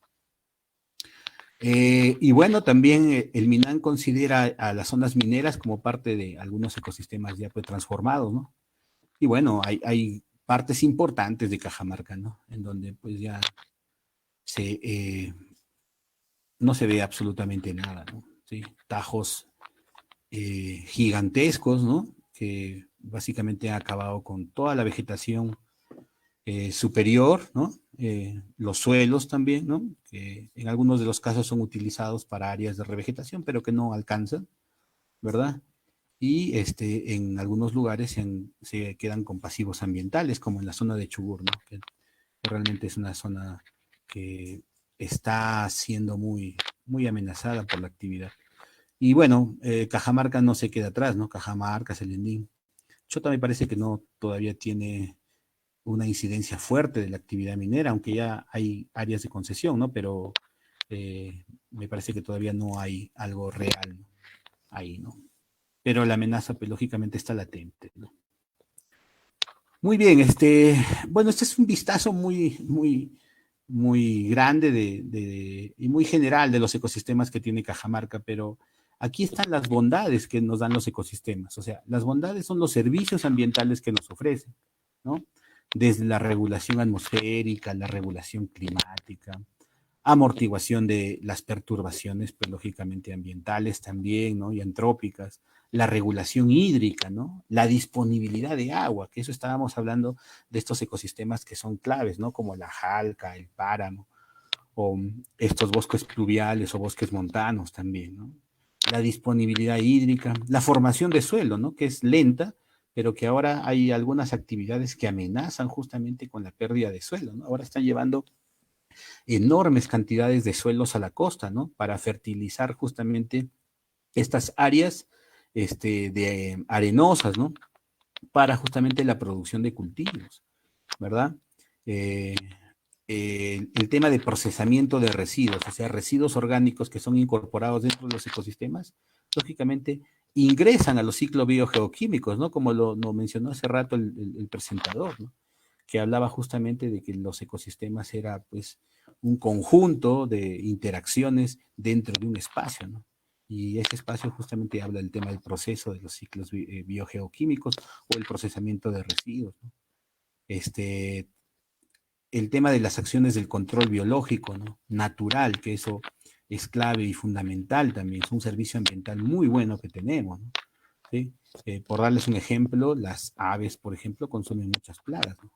Y bueno, también el MINAN considera a las zonas mineras como parte de algunos ecosistemas ya pues transformados, ¿no? Y bueno, hay partes importantes de Cajamarca, ¿no? En donde pues ya no se ve absolutamente nada, ¿no? ¿Sí? Tajos gigantescos, ¿no? Que básicamente han acabado con toda la vegetación superior, ¿no? Los suelos también, ¿no? Que en algunos de los casos son utilizados para áreas de revegetación, pero que no alcanzan, ¿verdad? Y en algunos lugares se quedan con pasivos ambientales, como en la zona de Chubur, ¿no? Que realmente es una zona que está siendo muy, muy amenazada por la actividad. Y bueno, Cajamarca no se queda atrás, ¿no? Cajamarca, Selendín. Chota me parece que no todavía tiene una incidencia fuerte de la actividad minera, aunque ya hay áreas de concesión, ¿no? Pero me parece que todavía no hay algo real, ¿no? Ahí, ¿no? Pero la amenaza, pues, lógicamente está latente, ¿no? Muy bien, bueno, este es un vistazo muy, muy, muy grande y muy general de los ecosistemas que tiene Cajamarca, pero aquí están las bondades que nos dan los ecosistemas. O sea, las bondades son los servicios ambientales que nos ofrecen, ¿no? Desde la regulación atmosférica, la regulación climática, amortiguación de las perturbaciones, pues lógicamente ambientales también, ¿no? Y antrópicas, la regulación hídrica, ¿no? La disponibilidad de agua, que eso estábamos hablando de estos ecosistemas que son claves, ¿no? Como la jalca, el páramo, o estos bosques pluviales o bosques montanos también, ¿no? La disponibilidad hídrica, la formación de suelo, ¿no? Que es lenta, pero que ahora hay algunas actividades que amenazan justamente con la pérdida de suelo, ¿no? Ahora están llevando enormes cantidades de suelos a la costa, ¿no? Para fertilizar justamente estas áreas de arenosas, ¿no? Para justamente la producción de cultivos, ¿verdad? Eh, el tema de procesamiento de residuos, o sea, residuos orgánicos que son incorporados dentro de los ecosistemas, lógicamente ingresan a los ciclos biogeoquímicos, ¿no? Como lo mencionó hace rato el presentador, ¿no? Que hablaba justamente de que los ecosistemas era pues un conjunto de interacciones dentro de un espacio, ¿no? Y ese espacio justamente habla del tema del proceso de los ciclos biogeoquímicos o el procesamiento de residuos, ¿no? El tema de las acciones del control biológico, ¿no? Natural, que eso es clave y fundamental también, es un servicio ambiental muy bueno que tenemos, ¿no? ¿Sí? Por darles un ejemplo, las aves, por ejemplo, consumen muchas plagas, ¿no?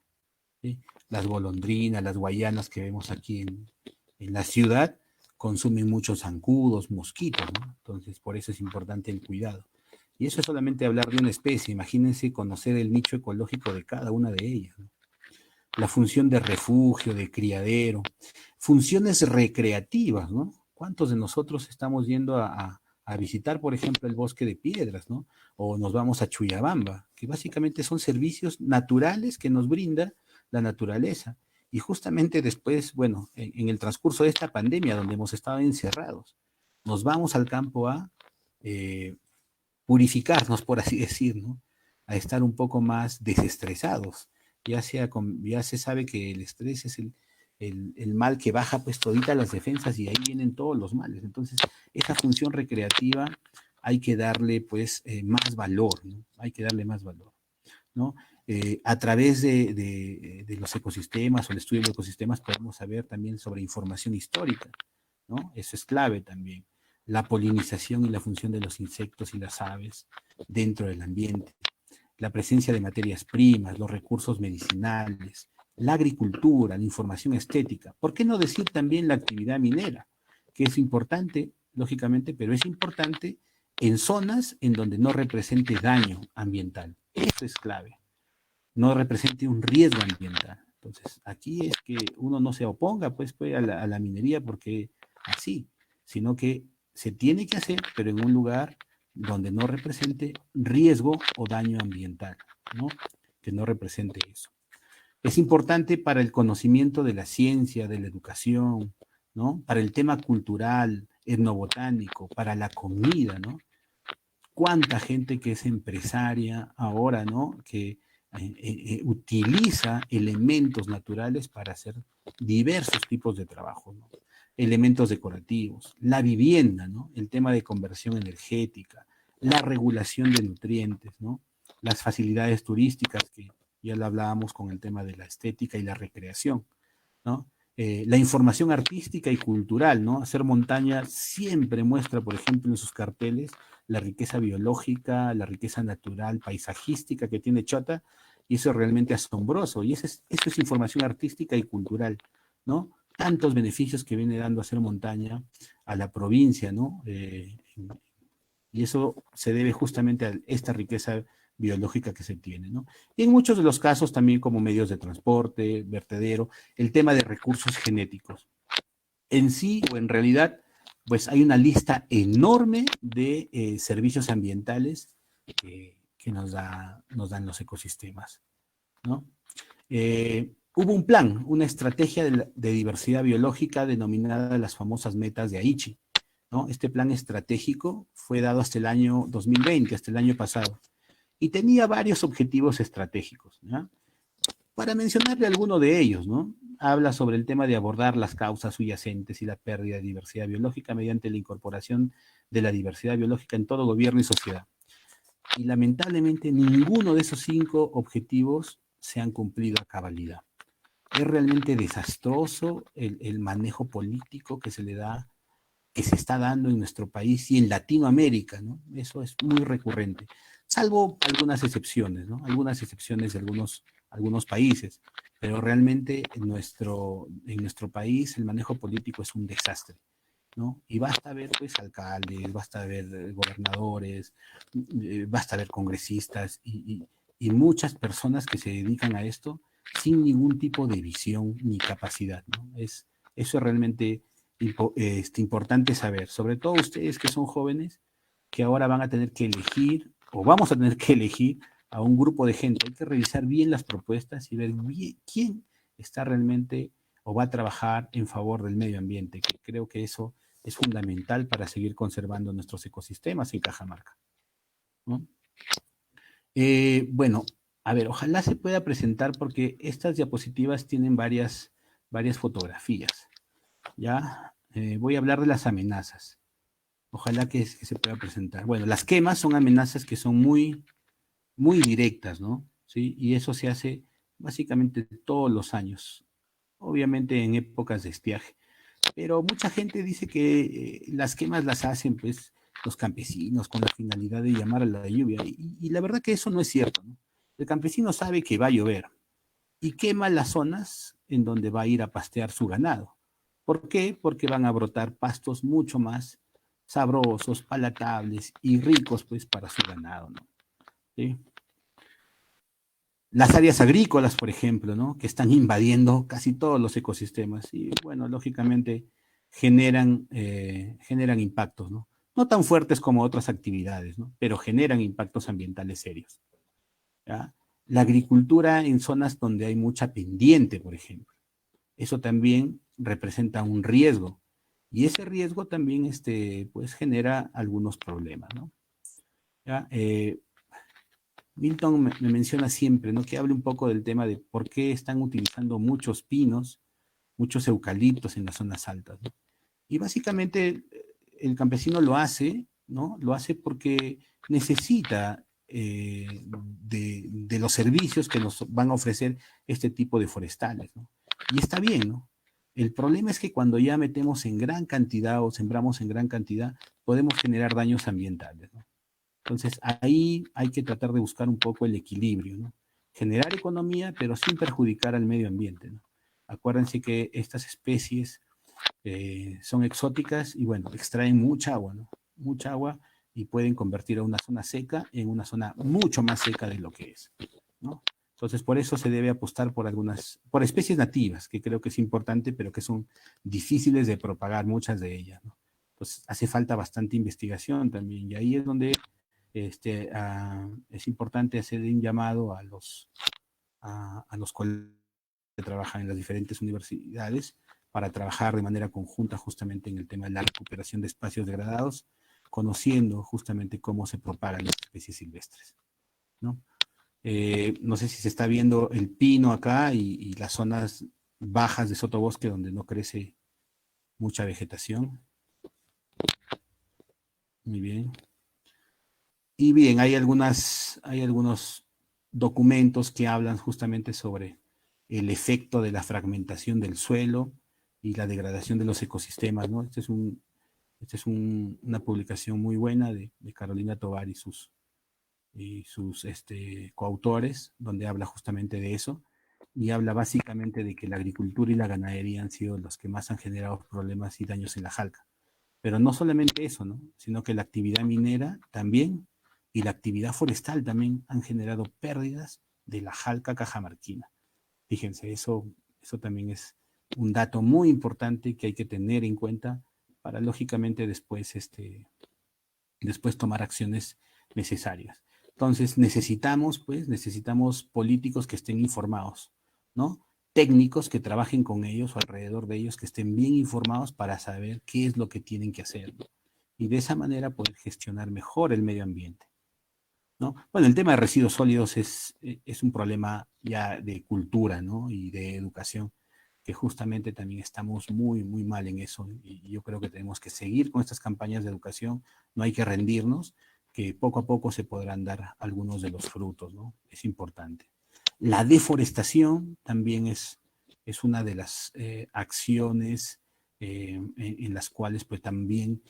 ¿Sí? Las golondrinas, las guayanas que vemos aquí en la ciudad, consumen muchos zancudos, mosquitos, ¿no? Entonces, por eso es importante el cuidado. Y eso es solamente hablar de una especie, imagínense conocer el nicho ecológico de cada una de ellas, ¿no? La función de refugio, de criadero, funciones recreativas, ¿no? ¿Cuántos de nosotros estamos yendo a visitar, por ejemplo, el bosque de piedras, ¿no? O nos vamos a Chuyabamba, que básicamente son servicios naturales que nos brinda la naturaleza. Y justamente después, bueno, en el transcurso de esta pandemia, donde hemos estado encerrados, nos vamos al campo a eh, purificarnos, por así decir, ¿no? A estar un poco más desestresados. Ya se sabe que el estrés es el mal que baja pues todita las defensas y ahí vienen todos los males. Entonces, esa función recreativa hay que darle pues más valor, ¿no? Hay que darle más valor, ¿no? A través de los ecosistemas o el estudio de los ecosistemas podemos saber también sobre información histórica, ¿no? Eso es clave también. La polinización y la función de los insectos y las aves dentro del ambiente, la presencia de materias primas, los recursos medicinales, la agricultura, la información estética. ¿Por qué no decir también la actividad minera? Que es importante, lógicamente, pero es importante en zonas en donde no represente daño ambiental. Eso es clave. No represente un riesgo ambiental. Entonces, aquí es que uno no se oponga pues a la minería porque así, sino que se tiene que hacer, pero en un lugar donde no represente riesgo o daño ambiental, ¿no? Que no represente eso. Es importante para el conocimiento de la ciencia, de la educación, ¿no? Para el tema cultural, etnobotánico, para la comida, ¿no? cuánta gente que es empresaria ahora, ¿no? Que utiliza elementos naturales para hacer diversos tipos de trabajo, ¿no? Elementos decorativos, la vivienda, ¿no? El tema de conversión energética, la regulación de nutrientes, ¿no? Las facilidades turísticas, que ya lo hablábamos con el tema de la estética y la recreación, ¿no? La información artística y cultural, ¿no? Hacer montaña siempre muestra, por ejemplo, en sus carteles, la riqueza biológica, la riqueza natural, paisajística que tiene Chota, y eso es realmente asombroso, y eso es información artística y cultural, ¿no? Tantos beneficios que viene dando hacer montaña a la provincia, ¿no? Y eso se debe justamente a esta riqueza biológica que se tiene, ¿no? Y en muchos de los casos también como medios de transporte, vertedero, el tema de recursos genéticos. En sí o en realidad, pues hay una lista enorme de servicios ambientales que nos dan los ecosistemas, ¿no? Hubo un plan, una estrategia de diversidad biológica denominada las famosas metas de Aichi, ¿no? Este plan estratégico fue dado hasta el año 2020, hasta el año pasado, y tenía varios objetivos estratégicos, ¿no? Para mencionarle alguno de ellos, ¿no? Habla sobre el tema de abordar las causas subyacentes y la pérdida de diversidad biológica mediante la incorporación de la diversidad biológica en todo gobierno y sociedad. Y lamentablemente ninguno de esos 5 objetivos se han cumplido a cabalidad. Es realmente desastroso el manejo político que se le da, que se está dando en nuestro país y en Latinoamérica, ¿no? Eso es muy recurrente, salvo algunas excepciones, ¿no? Algunas excepciones de algunos países, pero realmente en nuestro país el manejo político es un desastre, ¿no? Y basta ver, pues, alcaldes, basta ver gobernadores, basta ver congresistas y muchas personas que se dedican a esto sin ningún tipo de visión ni capacidad, ¿no? Eso es realmente importante saber, sobre todo ustedes que son jóvenes, que ahora van a tener que elegir, o vamos a tener que elegir a un grupo de gente. Hay que revisar bien las propuestas y ver bien quién está realmente o va a trabajar en favor del medio ambiente, que creo que eso es fundamental para seguir conservando nuestros ecosistemas en Cajamarca, ¿no? Bueno, a ver, ojalá se pueda presentar porque estas diapositivas tienen varias fotografías, ¿ya? Voy a hablar de las amenazas. Ojalá que se pueda presentar. Bueno, las quemas son amenazas que son muy, muy directas, ¿no? ¿Sí? Y eso se hace básicamente todos los años, obviamente en épocas de estiaje. Pero mucha gente dice que las quemas las hacen, pues, los campesinos con la finalidad de llamar a la lluvia. Y la verdad que eso no es cierto, ¿no? El campesino sabe que va a llover y quema las zonas en donde va a ir a pastear su ganado. ¿Por qué? Porque van a brotar pastos mucho más sabrosos, palatables y ricos, pues, para su ganado, ¿no? ¿Sí? Las áreas agrícolas, por ejemplo, ¿no? Que están invadiendo casi todos los ecosistemas y, bueno, lógicamente generan impactos, ¿no? No tan fuertes como otras actividades, ¿no? Pero generan impactos ambientales serios, ¿ya? La agricultura en zonas donde hay mucha pendiente, por ejemplo. Eso también representa un riesgo. Y ese riesgo también pues, genera algunos problemas, ¿no? ¿Ya? Milton me menciona siempre, ¿no? Que hable un poco del tema de por qué están utilizando muchos pinos, muchos eucaliptos en las zonas altas, ¿no? Y básicamente el campesino lo hace, ¿no? Lo hace porque necesita de los servicios que nos van a ofrecer este tipo de forestales, ¿no? Y está bien, ¿no? El problema es que cuando ya metemos en gran cantidad o sembramos en gran cantidad, podemos generar daños ambientales, ¿no? Entonces, ahí hay que tratar de buscar un poco el equilibrio, ¿no? Generar economía, pero sin perjudicar al medio ambiente, ¿no? Acuérdense que estas especies son exóticas y, bueno, extraen mucha agua, ¿no? Mucha agua y pueden convertir a una zona seca en una zona mucho más seca de lo que es, ¿no? Entonces, por eso se debe apostar por especies nativas, que creo que es importante, pero que son difíciles de propagar, muchas de ellas, ¿no? Entonces, hace falta bastante investigación también, y ahí es donde es importante hacer un llamado a los colegas que trabajan en las diferentes universidades para trabajar de manera conjunta justamente en el tema de la recuperación de espacios degradados conociendo justamente cómo se propagan las especies silvestres, ¿no? No sé si se está viendo el pino acá y las zonas bajas de sotobosque donde no crece mucha vegetación. Muy bien. Y bien, hay algunos documentos que hablan justamente sobre el efecto de la fragmentación del suelo y la degradación de los ecosistemas, ¿no? Esta es una publicación muy buena de Carolina Tovar y sus coautores, donde habla justamente de eso, y habla básicamente de que la agricultura y la ganadería han sido los que más han generado problemas y daños en la Jalca. Pero no solamente eso, ¿no? Sino que la actividad minera también y la actividad forestal también han generado pérdidas de la Jalca cajamarquina. Fíjense, eso también es un dato muy importante que hay que tener en cuenta para lógicamente después tomar acciones necesarias. Entonces necesitamos políticos que estén informados, ¿no? Técnicos que trabajen con ellos o alrededor de ellos, que estén bien informados para saber qué es lo que tienen que hacer, ¿no? Y de esa manera poder gestionar mejor el medio ambiente, ¿no? Bueno, el tema de residuos sólidos es un problema ya de cultura, ¿no? Y de educación, que justamente también estamos muy, muy mal en eso. Y yo creo que tenemos que seguir con estas campañas de educación, no hay que rendirnos, que poco a poco se podrán dar algunos de los frutos, ¿no? Es importante. La deforestación también es una de las acciones en las cuales pues también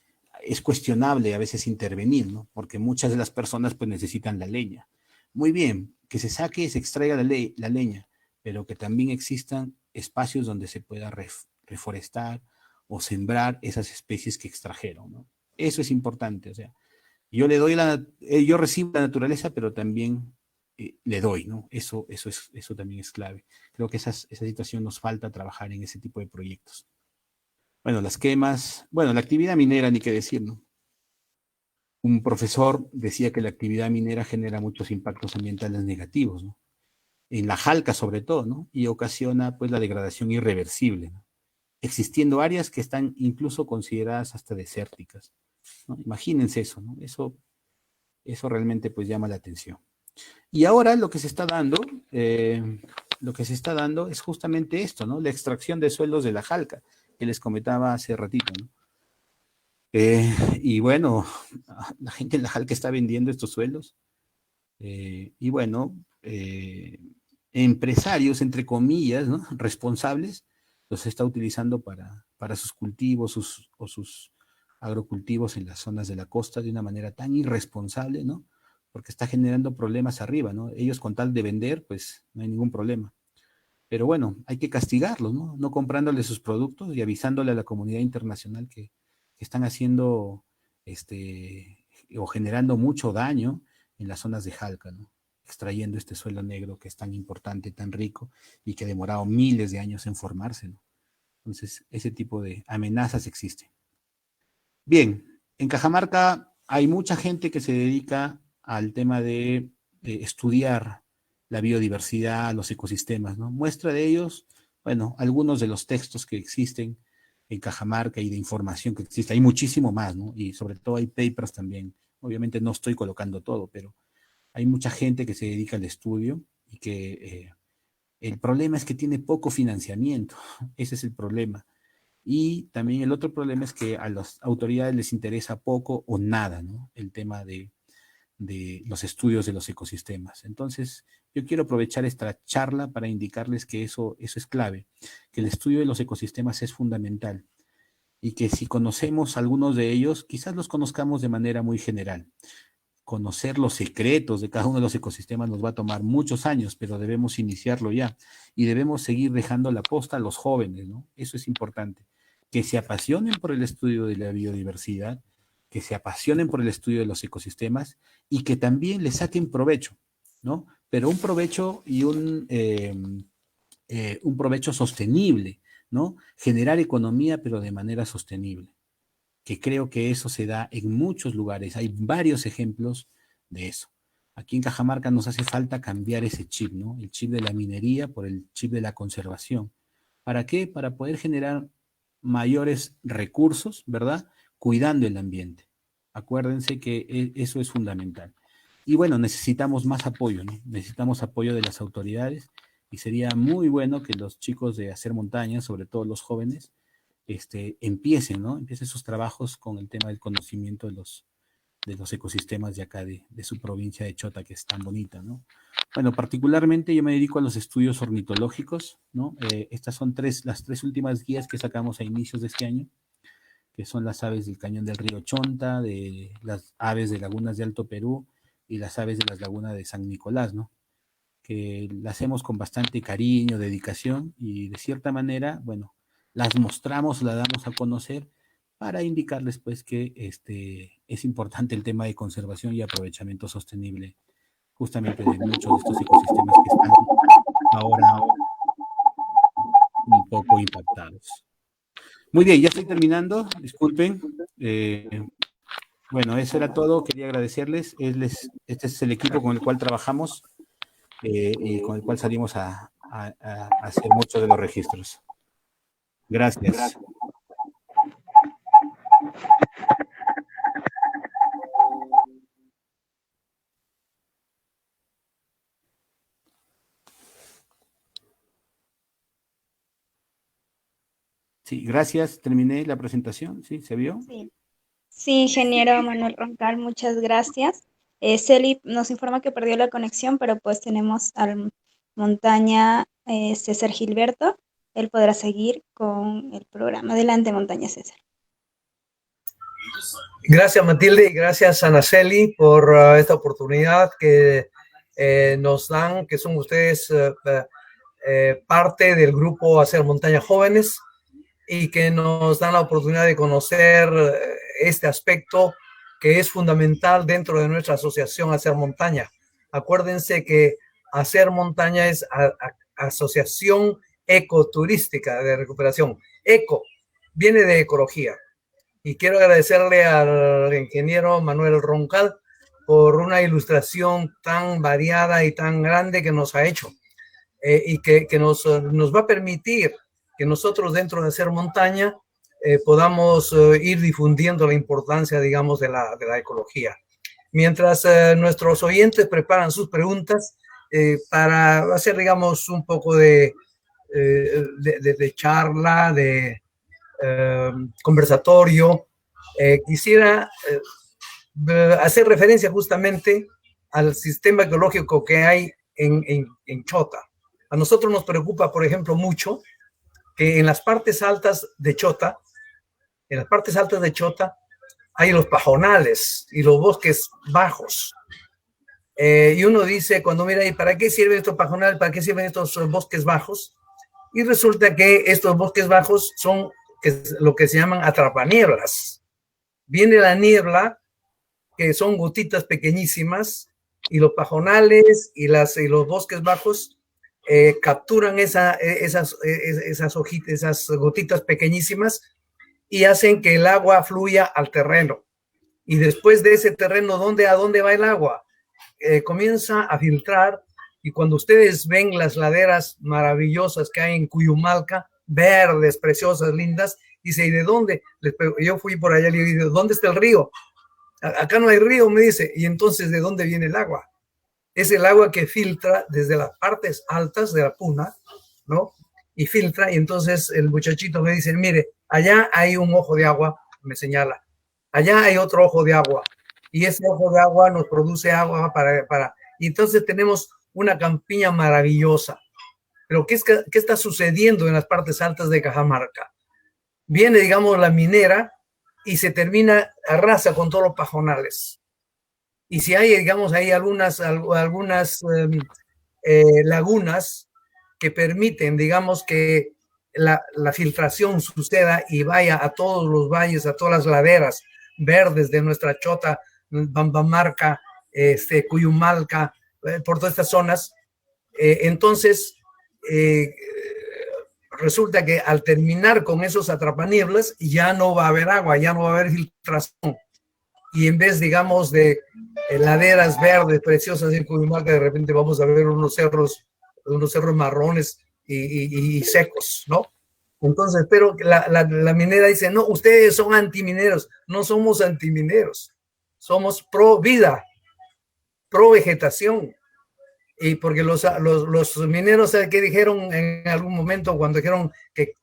es cuestionable a veces intervenir, ¿no? Porque muchas de las personas pues necesitan la leña. Muy bien, que se saque y se extraiga la leña, pero que también existan espacios donde se pueda reforestar o sembrar esas especies que extrajeron, ¿no? Eso es importante, o sea, yo recibo la naturaleza, pero también le doy, ¿no? Eso también es clave. Creo que esa situación nos falta trabajar en ese tipo de proyectos. Bueno, las quemas, bueno, la actividad minera, ni qué decir, ¿no? Un profesor decía que la actividad minera genera muchos impactos ambientales negativos, ¿no? En la Jalca sobre todo, ¿no? Y ocasiona pues la degradación irreversible, ¿no? Existiendo áreas que están incluso consideradas hasta desérticas, ¿no? Imagínense eso, ¿no? Eso realmente pues llama la atención. Y ahora lo que se está dando es justamente esto, ¿no? La extracción de suelos de la Jalca, que les comentaba hace ratito, ¿no? Y bueno, la gente en la Jalca está vendiendo estos suelos. Y bueno, empresarios, entre comillas, ¿no? Responsables, los está utilizando para sus cultivos o sus agrocultivos en las zonas de la costa de una manera tan irresponsable, ¿no? Porque está generando problemas arriba, ¿no? Ellos con tal de vender, pues no hay ningún problema. Pero bueno, hay que castigarlos, ¿no? No comprándole sus productos y avisándole a la comunidad internacional que están haciendo o generando mucho daño en las zonas de Jalca, ¿no? Extrayendo este suelo negro que es tan importante, tan rico y que ha demorado miles de años en formarse, ¿no? Entonces, ese tipo de amenazas existen. Bien, en Cajamarca hay mucha gente que se dedica al tema de estudiar la biodiversidad, los ecosistemas, ¿no? Muestra de ellos, bueno, algunos de los textos que existen en Cajamarca y de información que existe. Hay muchísimo más, ¿no? Y sobre todo hay papers también. Obviamente no estoy colocando todo, pero hay mucha gente que se dedica al estudio y que el problema es que tiene poco financiamiento. Ese es el problema. Y también el otro problema es que a las autoridades les interesa poco o nada, ¿no? El tema de los estudios de los ecosistemas. Entonces, yo quiero aprovechar esta charla para indicarles que eso es clave, que el estudio de los ecosistemas es fundamental y que si conocemos algunos de ellos, quizás los conozcamos de manera muy general. Conocer los secretos de cada uno de los ecosistemas nos va a tomar muchos años, pero debemos iniciarlo ya y debemos seguir dejando la posta a los jóvenes, ¿no? Eso es importante, que se apasionen por el estudio de la biodiversidad, que se apasionen por el estudio de los ecosistemas y que también le saquen provecho, ¿no? Pero un provecho y un provecho sostenible, ¿no? Generar economía, pero de manera sostenible, que creo que eso se da en muchos lugares. Hay varios ejemplos de eso. Aquí en Cajamarca nos hace falta cambiar ese chip, ¿no? El chip de la minería por el chip de la conservación. ¿Para qué? Para poder generar mayores recursos, ¿verdad? Cuidando el ambiente. Acuérdense que eso es fundamental. Y bueno, necesitamos más apoyo, ¿no? Necesitamos apoyo de las autoridades y sería muy bueno que los chicos de Hacer Montaña, sobre todo los jóvenes, empiecen, ¿no? Empiecen sus trabajos con el tema del conocimiento de los ecosistemas de acá, de su provincia de Chota, que es tan bonita, ¿no? Bueno, particularmente yo me dedico a los estudios ornitológicos, ¿no? Estas son las tres últimas guías que sacamos a inicios de este año, que son las aves del cañón del río Chonta, de las aves de lagunas de Alto Perú y las aves de las lagunas de San Nicolás, ¿no? Que las hacemos con bastante cariño, dedicación y de cierta manera, bueno, las mostramos, las damos a conocer para indicarles pues que es importante el tema de conservación y aprovechamiento sostenible justamente de muchos de estos ecosistemas que están ahora un poco impactados. Muy bien, ya estoy terminando, disculpen. Bueno, eso era todo, quería agradecerles. Este es el equipo con el cual trabajamos y con el cual salimos a hacer muchos de los registros. Gracias. Sí, gracias. Terminé la presentación. ¿Sí? ¿Se vio? Sí. Sí, ingeniero Manuel Roncal, muchas gracias. Celi nos informa que perdió la conexión, pero pues tenemos al Montaña César Gilberto. Él podrá seguir con el programa. Adelante, Montaña César. Gracias, Matilde, y gracias, Anaceli, por esta oportunidad que nos dan, que son ustedes parte del grupo Hacer Montaña Jóvenes y que nos dan la oportunidad de conocer este aspecto que es fundamental dentro de nuestra asociación Hacer Montaña. Acuérdense que Hacer Montaña es Asociación Ecoturística de Recuperación. Eco viene de ecología. Y quiero agradecerle al ingeniero Manuel Roncal por una ilustración tan variada y tan grande que nos ha hecho y que nos va a permitir que nosotros dentro de Hacer Montaña podamos ir difundiendo la importancia, digamos, de la ecología. Mientras nuestros oyentes preparan sus preguntas para hacer, digamos, un poco de charla, de conversatorio, quisiera hacer referencia justamente al sistema ecológico que hay en Chota. A nosotros nos preocupa, por ejemplo, mucho que en las partes altas de Chota, hay los pajonales y los bosques bajos. Y uno dice, cuando mira, ¿y para qué sirven estos pajonales? ¿Para qué sirven estos bosques bajos? Y resulta que estos bosques bajos son lo que se llaman atrapanieblas. Viene la niebla, que son gotitas pequeñísimas, y los pajonales y los bosques bajos capturan esas hojitas, esas gotitas pequeñísimas y hacen que el agua fluya al terreno. Y después de ese terreno, ¿a dónde va el agua? Comienza a filtrar, y cuando ustedes ven las laderas maravillosas que hay en Cuyumalca, verdes, preciosas, lindas, dice, ¿y de dónde? Yo fui por allá y le dije, ¿dónde está el río? Acá no hay río, me dice. Y entonces, ¿de dónde viene el agua? Es el agua que filtra desde las partes altas de la puna, ¿no? Y filtra, y entonces el muchachito me dice, mire, allá hay un ojo de agua, me señala, allá hay otro ojo de agua, y ese ojo de agua nos produce agua y entonces tenemos una campiña maravillosa. Pero ¿qué está sucediendo en las partes altas de Cajamarca? Viene, digamos, la minera y se arrasa con todos los pajonales. Y si hay, digamos, hay algunas lagunas que permiten, digamos, que la filtración suceda y vaya a todos los valles, a todas las laderas verdes de nuestra Chota, Bambamarca, Cuyumalca, por todas estas zonas. Entonces, resulta que al terminar con esos atrapanieblas ya no va a haber agua, ya no va a haber filtración. Y en vez, digamos, de laderas verdes preciosas en Cuyumalca, de repente vamos a ver unos cerros marrones y secos, ¿no? Entonces, pero la minera dice, no, ustedes son antimineros. No somos antimineros. somos pro vida, pro vegetación. Y porque los mineros, ¿sabe qué dijeron en algún momento cuando dijeron que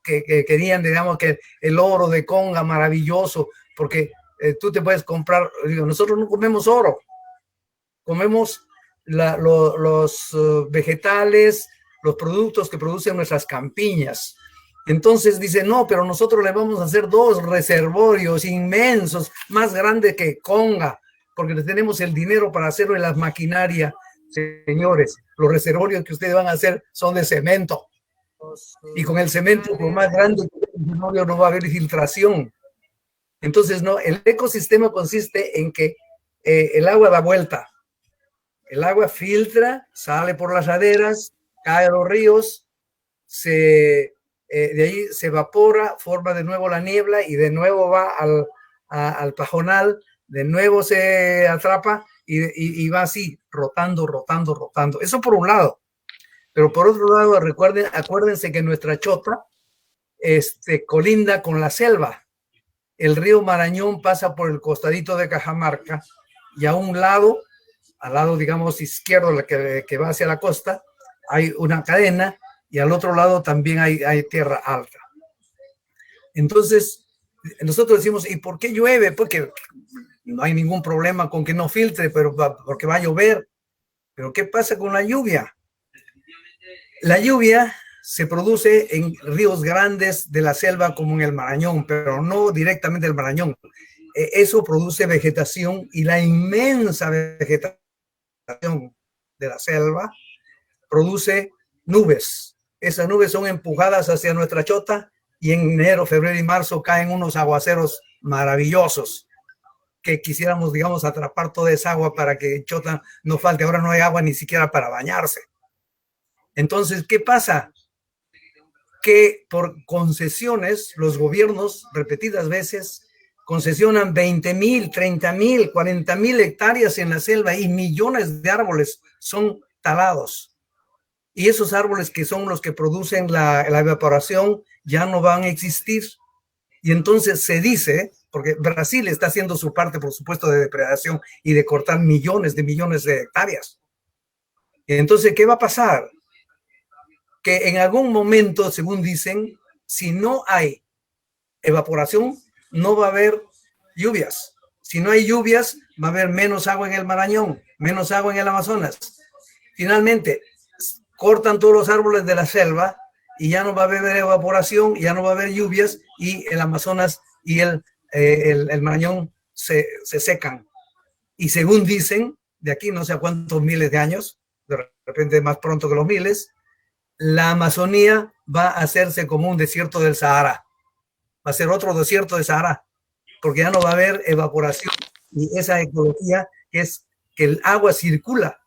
querían, digamos, que el oro de Conga maravilloso? Porque tú te puedes comprar, digo, nosotros no comemos oro, comemos los vegetales, los productos que producen nuestras campiñas. Entonces dice, no, pero nosotros le vamos a hacer 2 reservorios inmensos, más grandes que Conga, porque tenemos el dinero para hacerlo en las maquinarias. Señores, los reservorios que ustedes van a hacer son de cemento. Y con el cemento, por más grande que sea el reservorio, no va a haber filtración. Entonces, no, el ecosistema consiste en que el agua da vuelta. El agua filtra, sale por las laderas, cae a los ríos, de ahí se evapora, forma de nuevo la niebla y de nuevo va al pajonal, de nuevo se atrapa y va así, rotando. Eso por un lado. Pero por otro lado, acuérdense que nuestra chota colinda con la selva. El río Marañón pasa por el costadito de Cajamarca y a un lado, al lado, digamos, izquierdo, que va hacia la costa, hay una cadena y al otro lado también hay tierra alta. Entonces, nosotros decimos, ¿y por qué llueve? Porque no hay ningún problema con que no filtre, pero porque va a llover. Pero ¿qué pasa con la lluvia? La lluvia se produce en ríos grandes de la selva como en el Marañón, pero no directamente el Marañón. Eso produce vegetación y la inmensa vegetación de la selva produce nubes. Esas nubes son empujadas hacia nuestra chota y en enero, febrero y marzo caen unos aguaceros maravillosos que quisiéramos, digamos, atrapar toda esa agua para que en Chota no falte. Ahora no hay agua ni siquiera para bañarse. Entonces, ¿qué pasa? Que por concesiones, los gobiernos repetidas veces concesionan 20,000, 30,000, 40,000 hectáreas en la selva y millones de árboles son talados. Y esos árboles que son los que producen la evaporación ya no van a existir. Y entonces se dice, porque Brasil está haciendo su parte, por supuesto, de depredación y de cortar millones de hectáreas. Entonces, ¿qué va a pasar? Que en algún momento, según dicen, si no hay evaporación, no va a haber lluvias. Si no hay lluvias, va a haber menos agua en el Marañón, menos agua en el Amazonas. Finalmente, cortan todos los árboles de la selva y ya no va a haber evaporación, ya no va a haber lluvias y el Amazonas y el Marañón se secan. Y según dicen, de aquí no sé a cuántos miles de años, de repente más pronto que los miles, la Amazonía va a hacerse como un desierto del Sahara. Va a ser otro desierto del Sahara, porque ya no va a haber evaporación. Y esa ecología es que el agua circula,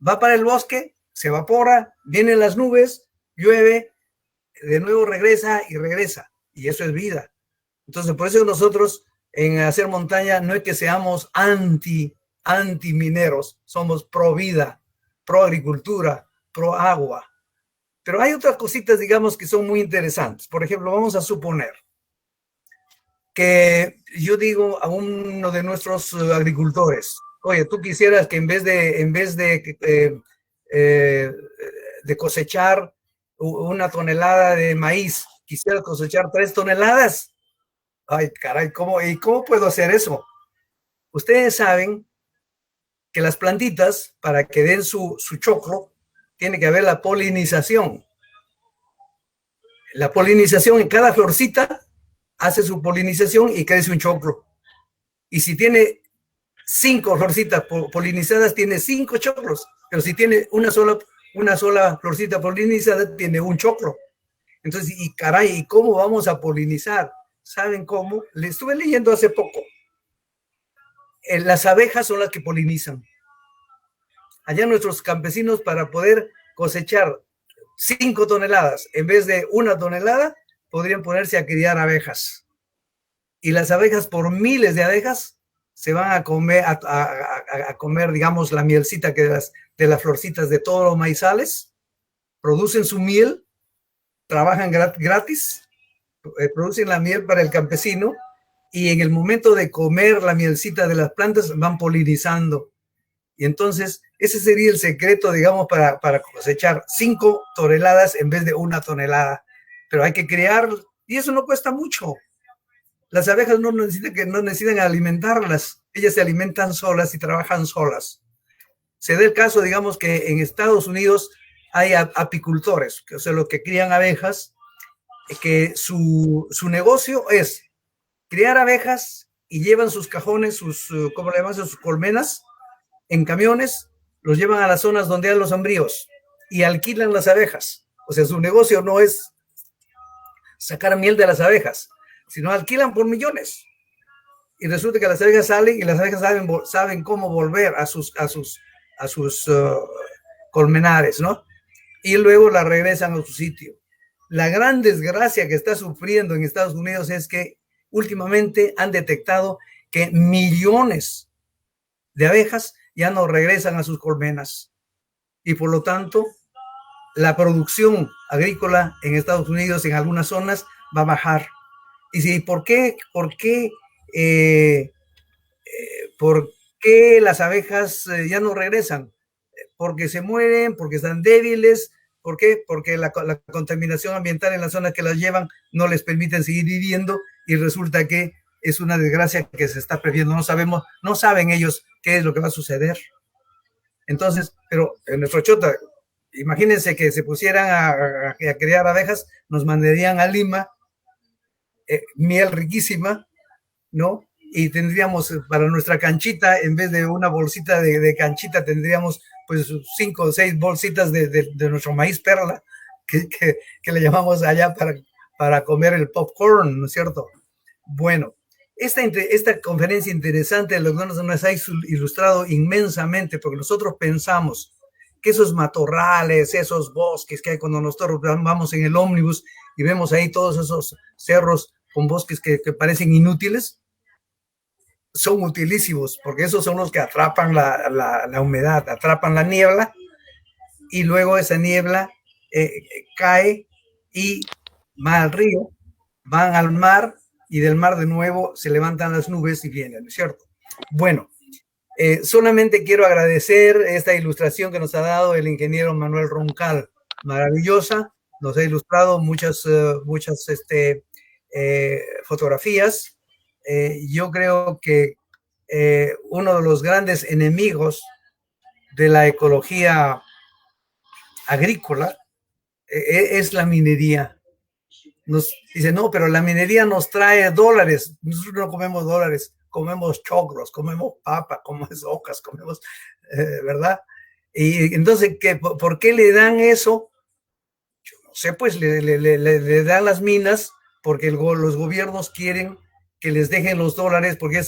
va para el bosque, se evapora, vienen las nubes, llueve, de nuevo regresa y regresa. Y eso es vida. Entonces, por eso nosotros en hacer montaña no es que seamos anti mineros, somos pro vida, pro agricultura, pro agua. Pero hay otras cositas, digamos, que son muy interesantes. Por ejemplo, vamos a suponer que yo digo a uno de nuestros agricultores, oye, tú quisieras que en vez de cosechar 1 tonelada de maíz, quisieras cosechar 3 toneladas. Ay, caray, ¿cómo puedo hacer eso? Ustedes saben que las plantitas, para que den su choclo, tiene que haber la polinización. La polinización en cada florcita hace su polinización y crece un choclo. Y si tiene 5 florcitas polinizadas, tiene 5 choclos. Pero si tiene una sola florcita polinizada, tiene un choclo. Entonces, y caray, ¿y cómo vamos a polinizar? ¿Saben cómo? Le estuve leyendo hace poco. Las abejas son las que polinizan. Allá nuestros campesinos, para poder cosechar 5 toneladas en vez de 1 tonelada, podrían ponerse a criar abejas. Y las abejas, por miles de abejas, se van a comer, digamos, la mielcita de las florcitas de todos los maizales, producen su miel, trabajan gratis, producen la miel para el campesino y en el momento de comer la mielcita de las plantas van polinizando. Y entonces ese sería el secreto, digamos, para cosechar 5 toneladas en vez de 1 tonelada. Pero hay que crear, y eso no cuesta mucho. Las abejas no necesitan alimentarlas, ellas se alimentan solas y trabajan solas. Se da el caso, digamos, que en Estados Unidos hay apicultores, que, o sea, los que crían abejas, que su negocio es criar abejas y llevan sus cajones, ¿cómo le llaman? Sus colmenas en camiones, los llevan a las zonas donde hay los sembríos y alquilan las abejas. O sea, su negocio no es sacar miel de las abejas, sino alquilan por millones. Y resulta que las abejas salen y las abejas saben cómo volver a sus colmenares, ¿no? Y luego las regresan a su sitio. La gran desgracia que está sufriendo en Estados Unidos es que últimamente han detectado que millones de abejas ya no regresan a sus colmenas. Y por lo tanto, la producción agrícola en Estados Unidos, en algunas zonas, va a bajar. Y si, ¿por qué las abejas ya no regresan? Porque se mueren, porque están débiles. ¿Por qué? Porque la contaminación ambiental en las zonas que las llevan no les permiten seguir viviendo y resulta que es una desgracia que se está previendo. No saben ellos qué es lo que va a suceder. Entonces, pero en nuestro Chota, imagínense que se pusieran a criar abejas, nos mandarían a Lima miel riquísima, ¿no? Y tendríamos para nuestra canchita, en vez de una bolsita de canchita, tendríamos pues 5 o 6 bolsitas de nuestro maíz perla, que le llamamos allá para comer el popcorn, ¿no es cierto? Bueno, esta conferencia interesante de los donos nos ha ilustrado inmensamente, porque nosotros pensamos que esos matorrales, esos bosques que hay cuando nosotros vamos en el ómnibus y vemos ahí todos esos cerros con bosques que parecen inútiles, son utilísimos, porque esos son los que atrapan la humedad, atrapan la niebla, y luego esa niebla cae y va al río, van al mar, y del mar de nuevo se levantan las nubes y vienen, ¿no es cierto? Bueno, solamente quiero agradecer esta ilustración que nos ha dado el ingeniero Manuel Roncal, maravillosa, nos ha ilustrado muchas fotografías. Yo creo que uno de los grandes enemigos de la ecología agrícola es la minería. Nos dice, no, pero la minería nos trae dólares. Nosotros no comemos dólares, comemos choclos, comemos papa, comemos ocas, comemos, ¿verdad? Y entonces, ¿por qué le dan eso? Yo no sé, pues le dan las minas porque los gobiernos quieren que les dejen los dólares porque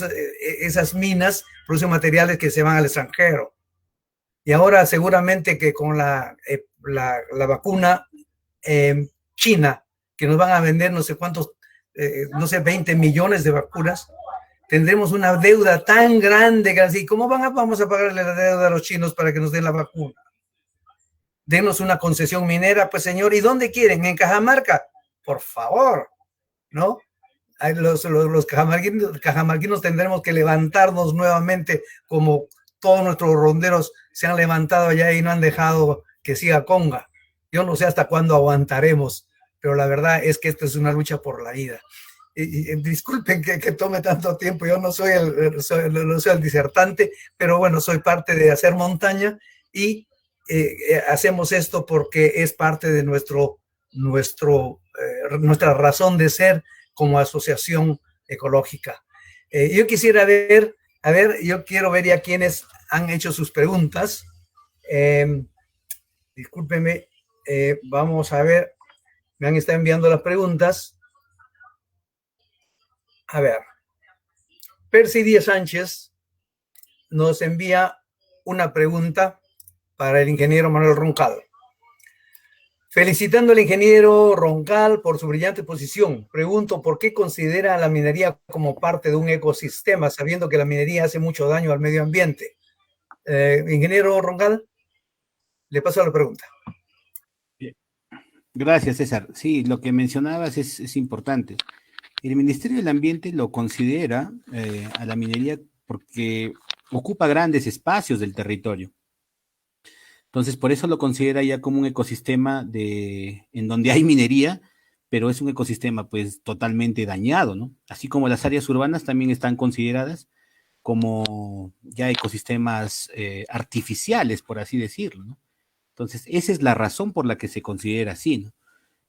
esas minas producen materiales que se van al extranjero. Y ahora seguramente que con la vacuna china, que nos van a vender no sé cuántos, no sé, 20 millones de vacunas, tendremos una deuda tan grande que así, ¿cómo vamos a pagarle la deuda a los chinos para que nos den la vacuna? Denos una concesión minera, pues señor, ¿y dónde quieren? ¿En Cajamarca? Por favor, ¿no? Los cajamarquinos tendremos que levantarnos nuevamente como todos nuestros ronderos se han levantado allá y no han dejado que siga Conga. Yo no sé hasta cuándo aguantaremos, pero la verdad es que esta es una lucha por la vida. Y disculpen que tome tanto tiempo, yo no soy el disertante, pero bueno, soy parte de Hacer Montaña y hacemos esto porque es parte de nuestra razón de ser como asociación ecológica. Yo quisiera yo quiero ver ya quienes han hecho sus preguntas. Discúlpenme, vamos a ver, me han estado enviando las preguntas. A ver, Percy Díaz Sánchez nos envía una pregunta para el ingeniero Manuel Roncal. Felicitando al ingeniero Roncal por su brillante posición, pregunto por qué considera a la minería como parte de un ecosistema, sabiendo que la minería hace mucho daño al medio ambiente. Ingeniero Roncal, le paso la pregunta. Gracias, César. Sí, lo que mencionabas es importante. El Ministerio del Ambiente lo considera a la minería porque ocupa grandes espacios del territorio. Entonces, por eso lo considera ya como un ecosistema en donde hay minería, pero es un ecosistema pues totalmente dañado, ¿no? Así como las áreas urbanas también están consideradas como ya ecosistemas artificiales, por así decirlo, ¿no? Entonces, esa es la razón por la que se considera así, ¿no?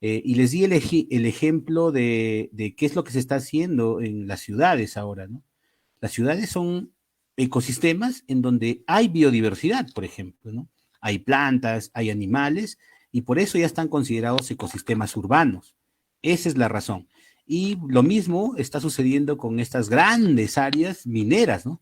Y les di el ejemplo de qué es lo que se está haciendo en las ciudades ahora, ¿no? Las ciudades son ecosistemas en donde hay biodiversidad, por ejemplo, ¿no? Hay plantas, hay animales, y por eso ya están considerados ecosistemas urbanos. Esa es la razón. Y lo mismo está sucediendo con estas grandes áreas mineras, ¿no?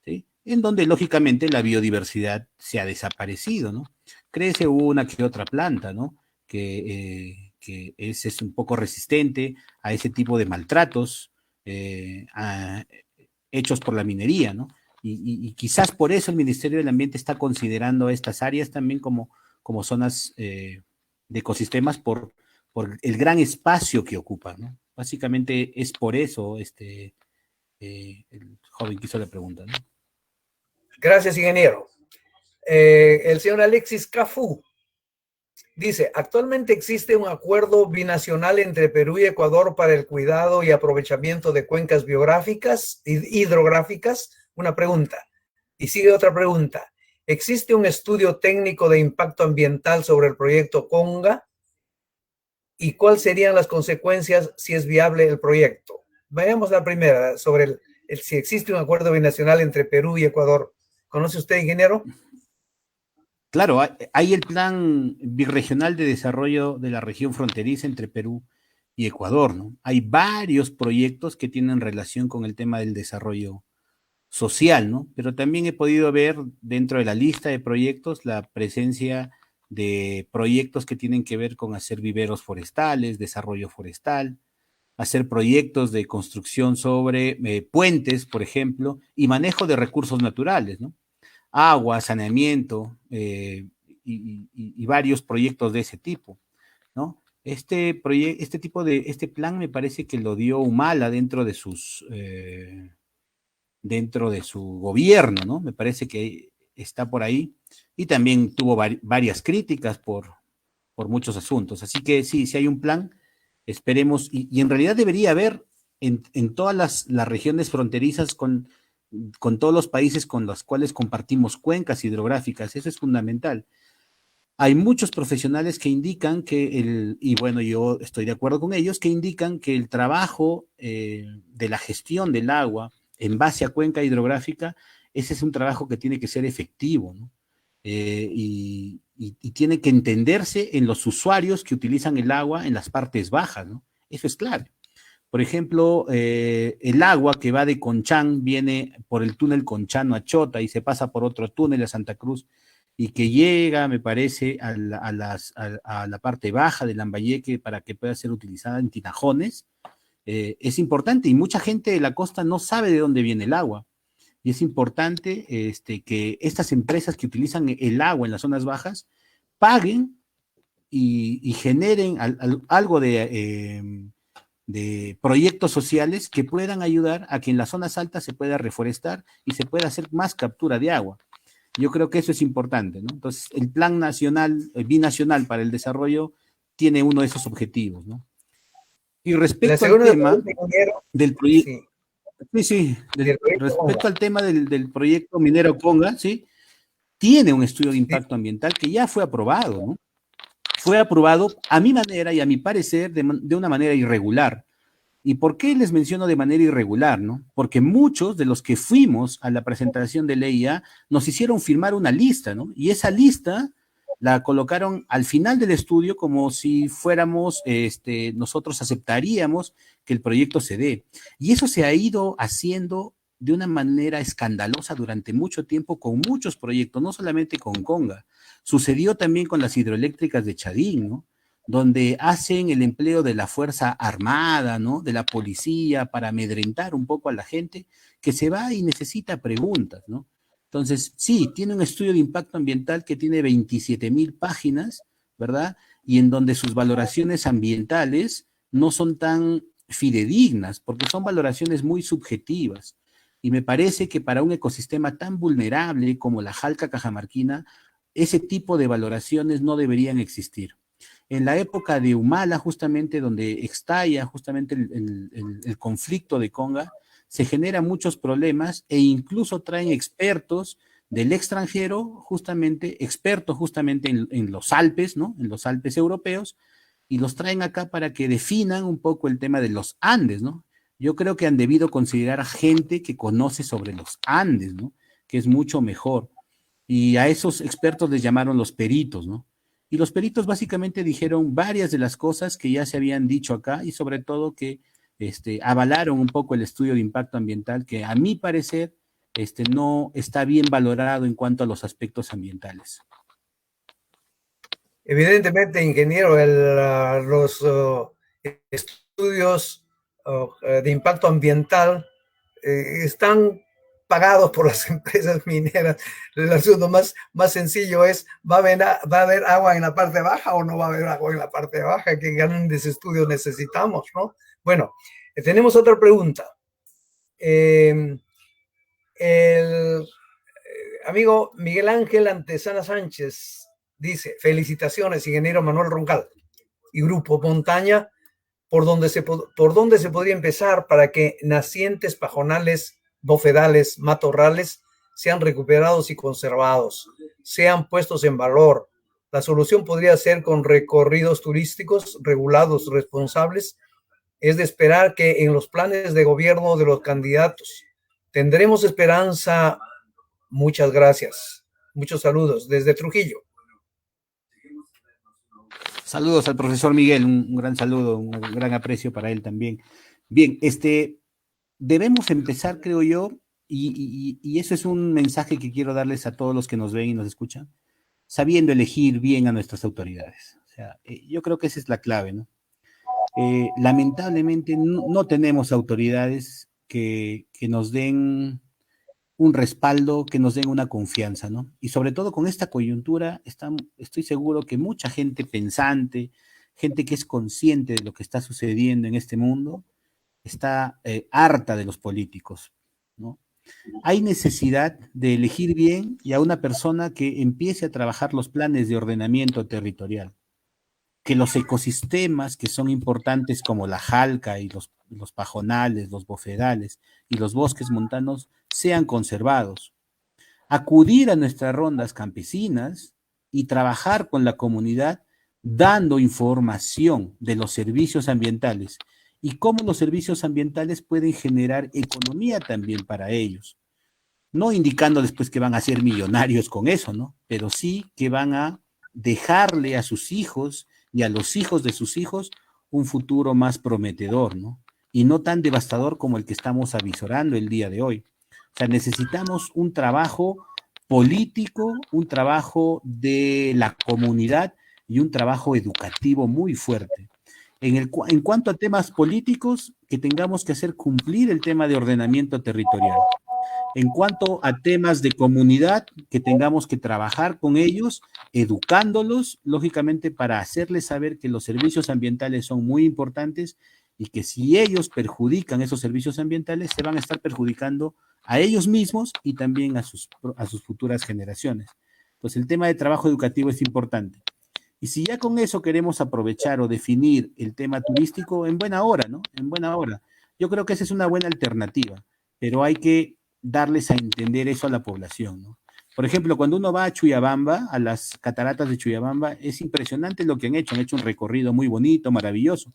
¿Sí? En donde lógicamente la biodiversidad se ha desaparecido, ¿no? Crece una que otra planta, ¿no? Que es un poco resistente a ese tipo de maltratos hechos por la minería, ¿no? Y quizás por eso el Ministerio del Ambiente está considerando estas áreas también como zonas de ecosistemas por el gran espacio que ocupan, ¿no? Básicamente es por eso el joven que hizo la pregunta, ¿no? Gracias, ingeniero. El señor Alexis Cafú dice, actualmente existe un acuerdo binacional entre Perú y Ecuador para el cuidado y aprovechamiento de cuencas biográficas, hidrográficas. Una pregunta. Y sigue otra pregunta. ¿Existe un estudio técnico de impacto ambiental sobre el proyecto Conga? ¿Y cuáles serían las consecuencias si es viable el proyecto? Veamos la primera, sobre si existe un acuerdo binacional entre Perú y Ecuador. ¿Conoce usted, ingeniero? Claro, hay el plan birregional de desarrollo de la región fronteriza entre Perú y Ecuador, ¿no? Hay varios proyectos que tienen relación con el tema del desarrollo social, ¿no? Pero también he podido ver dentro de la lista de proyectos la presencia de proyectos que tienen que ver con hacer viveros forestales, desarrollo forestal, hacer proyectos de construcción sobre puentes, por ejemplo, y manejo de recursos naturales, ¿no? Agua, saneamiento y varios proyectos de ese tipo, ¿no? Este plan me parece que lo dio Humala dentro de su gobierno, ¿no? Me parece que está por ahí y también tuvo varias críticas por muchos asuntos. Así que sí, si hay un plan, esperemos, y en realidad debería haber en todas las regiones fronterizas con todos los países con los cuales compartimos cuencas hidrográficas, eso es fundamental. Hay muchos profesionales que indican y bueno, yo estoy de acuerdo con ellos, que indican que el trabajo de la gestión del agua en base a cuenca hidrográfica, ese es un trabajo que tiene que ser efectivo, ¿no? Y tiene que entenderse en los usuarios que utilizan el agua en las partes bajas, ¿no? Eso es clave. Por ejemplo, el agua que va de Conchán viene por el túnel Conchano a Chota y se pasa por otro túnel a Santa Cruz y que llega, me parece, a la parte baja del Lambayeque para que pueda ser utilizada en tinajones, es importante y mucha gente de la costa no sabe de dónde viene el agua. Y es importante que estas empresas que utilizan el agua en las zonas bajas paguen y generen algo de proyectos sociales que puedan ayudar a que en las zonas altas se pueda reforestar y se pueda hacer más captura de agua. Yo creo que eso es importante, ¿no? Entonces, el Plan Nacional, Binacional para el Desarrollo tiene uno de esos objetivos, ¿no? Y respecto al tema del proyecto, sí, respecto al tema del proyecto minero Conga, sí, tiene un estudio de impacto ambiental que ya fue aprobado, ¿no? Fue aprobado a mi manera y a mi parecer de una manera irregular. ¿Y por qué les menciono de manera irregular, no? Porque muchos de los que fuimos a la presentación de LEIA nos hicieron firmar una lista, ¿no? Y esa lista la colocaron al final del estudio como si fuéramos, nosotros aceptaríamos que el proyecto se dé. Y eso se ha ido haciendo de una manera escandalosa durante mucho tiempo con muchos proyectos, no solamente con Conga. Sucedió también con las hidroeléctricas de Chadín, ¿no? Donde hacen el empleo de la fuerza armada, ¿no? De la policía para amedrentar un poco a la gente que se va y necesita preguntas, ¿no? Entonces, sí, tiene un estudio de impacto ambiental que tiene 27,000 páginas, ¿verdad? Y en donde sus valoraciones ambientales no son tan fidedignas, porque son valoraciones muy subjetivas. Y me parece que para un ecosistema tan vulnerable como la jalca cajamarquina, ese tipo de valoraciones no deberían existir. En la época de Humala, justamente donde estalla justamente el conflicto de Conga, se generan muchos problemas e incluso traen expertos del extranjero, justamente, expertos justamente en los Alpes, ¿no? En los Alpes europeos, y los traen acá para que definan un poco el tema de los Andes, ¿no? Yo creo que han debido considerar a gente que conoce sobre los Andes, ¿no? Que es mucho mejor. Y a esos expertos les llamaron los peritos, ¿no? Y los peritos básicamente dijeron varias de las cosas que ya se habían dicho acá y sobre todo que avalaron un poco el estudio de impacto ambiental que a mi parecer no está bien valorado en cuanto a los aspectos ambientales. Evidentemente, ingeniero, los estudios de impacto ambiental están pagados por las empresas mineras. El asunto más sencillo es, ¿va a haber agua en la parte baja o no va a haber agua en la parte baja? ¿Qué grandes estudios necesitamos, no? Bueno, tenemos otra pregunta. El amigo Miguel Ángel Antesana Sánchez dice, felicitaciones, ingeniero Manuel Roncal y Grupo Montaña, por dónde se podría empezar para que nacientes pajonales, bofedales, matorrales sean recuperados y conservados, sean puestos en valor. La solución podría ser con recorridos turísticos regulados, responsables. Es de esperar que en los planes de gobierno de los candidatos tendremos esperanza. Muchas gracias. Muchos saludos desde Trujillo. Saludos al profesor Miguel, un gran saludo, un gran aprecio para él también. Bien, debemos empezar, creo yo, y eso es un mensaje que quiero darles a todos los que nos ven y nos escuchan, sabiendo elegir bien a nuestras autoridades. O sea, yo creo que esa es la clave, ¿no? Lamentablemente no tenemos autoridades que nos den un respaldo, que nos den una confianza, ¿no? Y sobre todo con esta coyuntura, estoy seguro que mucha gente pensante, gente que es consciente de lo que está sucediendo en este mundo, está harta de los políticos, ¿no? Hay necesidad de elegir bien y a una persona que empiece a trabajar los planes de ordenamiento territorial, que los ecosistemas que son importantes como la jalca y los pajonales, los bofedales y los bosques montanos sean conservados. Acudir a nuestras rondas campesinas y trabajar con la comunidad dando información de los servicios ambientales y cómo los servicios ambientales pueden generar economía también para ellos. No indicando después que van a ser millonarios con eso, ¿no? Pero sí que van a dejarle a sus hijos y a los hijos de sus hijos un futuro más prometedor, ¿no? Y no tan devastador como el que estamos avisorando el día de hoy. O sea, necesitamos un trabajo político, un trabajo de la comunidad y un trabajo educativo muy fuerte. En cuanto a temas políticos, que tengamos que hacer cumplir el tema de ordenamiento territorial. En cuanto a temas de comunidad, que tengamos que trabajar con ellos, educándolos, lógicamente, para hacerles saber que los servicios ambientales son muy importantes y que si ellos perjudican esos servicios ambientales, se van a estar perjudicando a ellos mismos y también a sus futuras generaciones. Entonces, el tema de trabajo educativo es importante. Y si ya con eso queremos aprovechar o definir el tema turístico, en buena hora, ¿no? En buena hora. Yo creo que esa es una buena alternativa, pero hay que darles a entender eso a la población, ¿no? Por ejemplo, cuando uno va a Chuyabamba, a las cataratas de Chuyabamba, es impresionante lo que han hecho un recorrido muy bonito, maravilloso,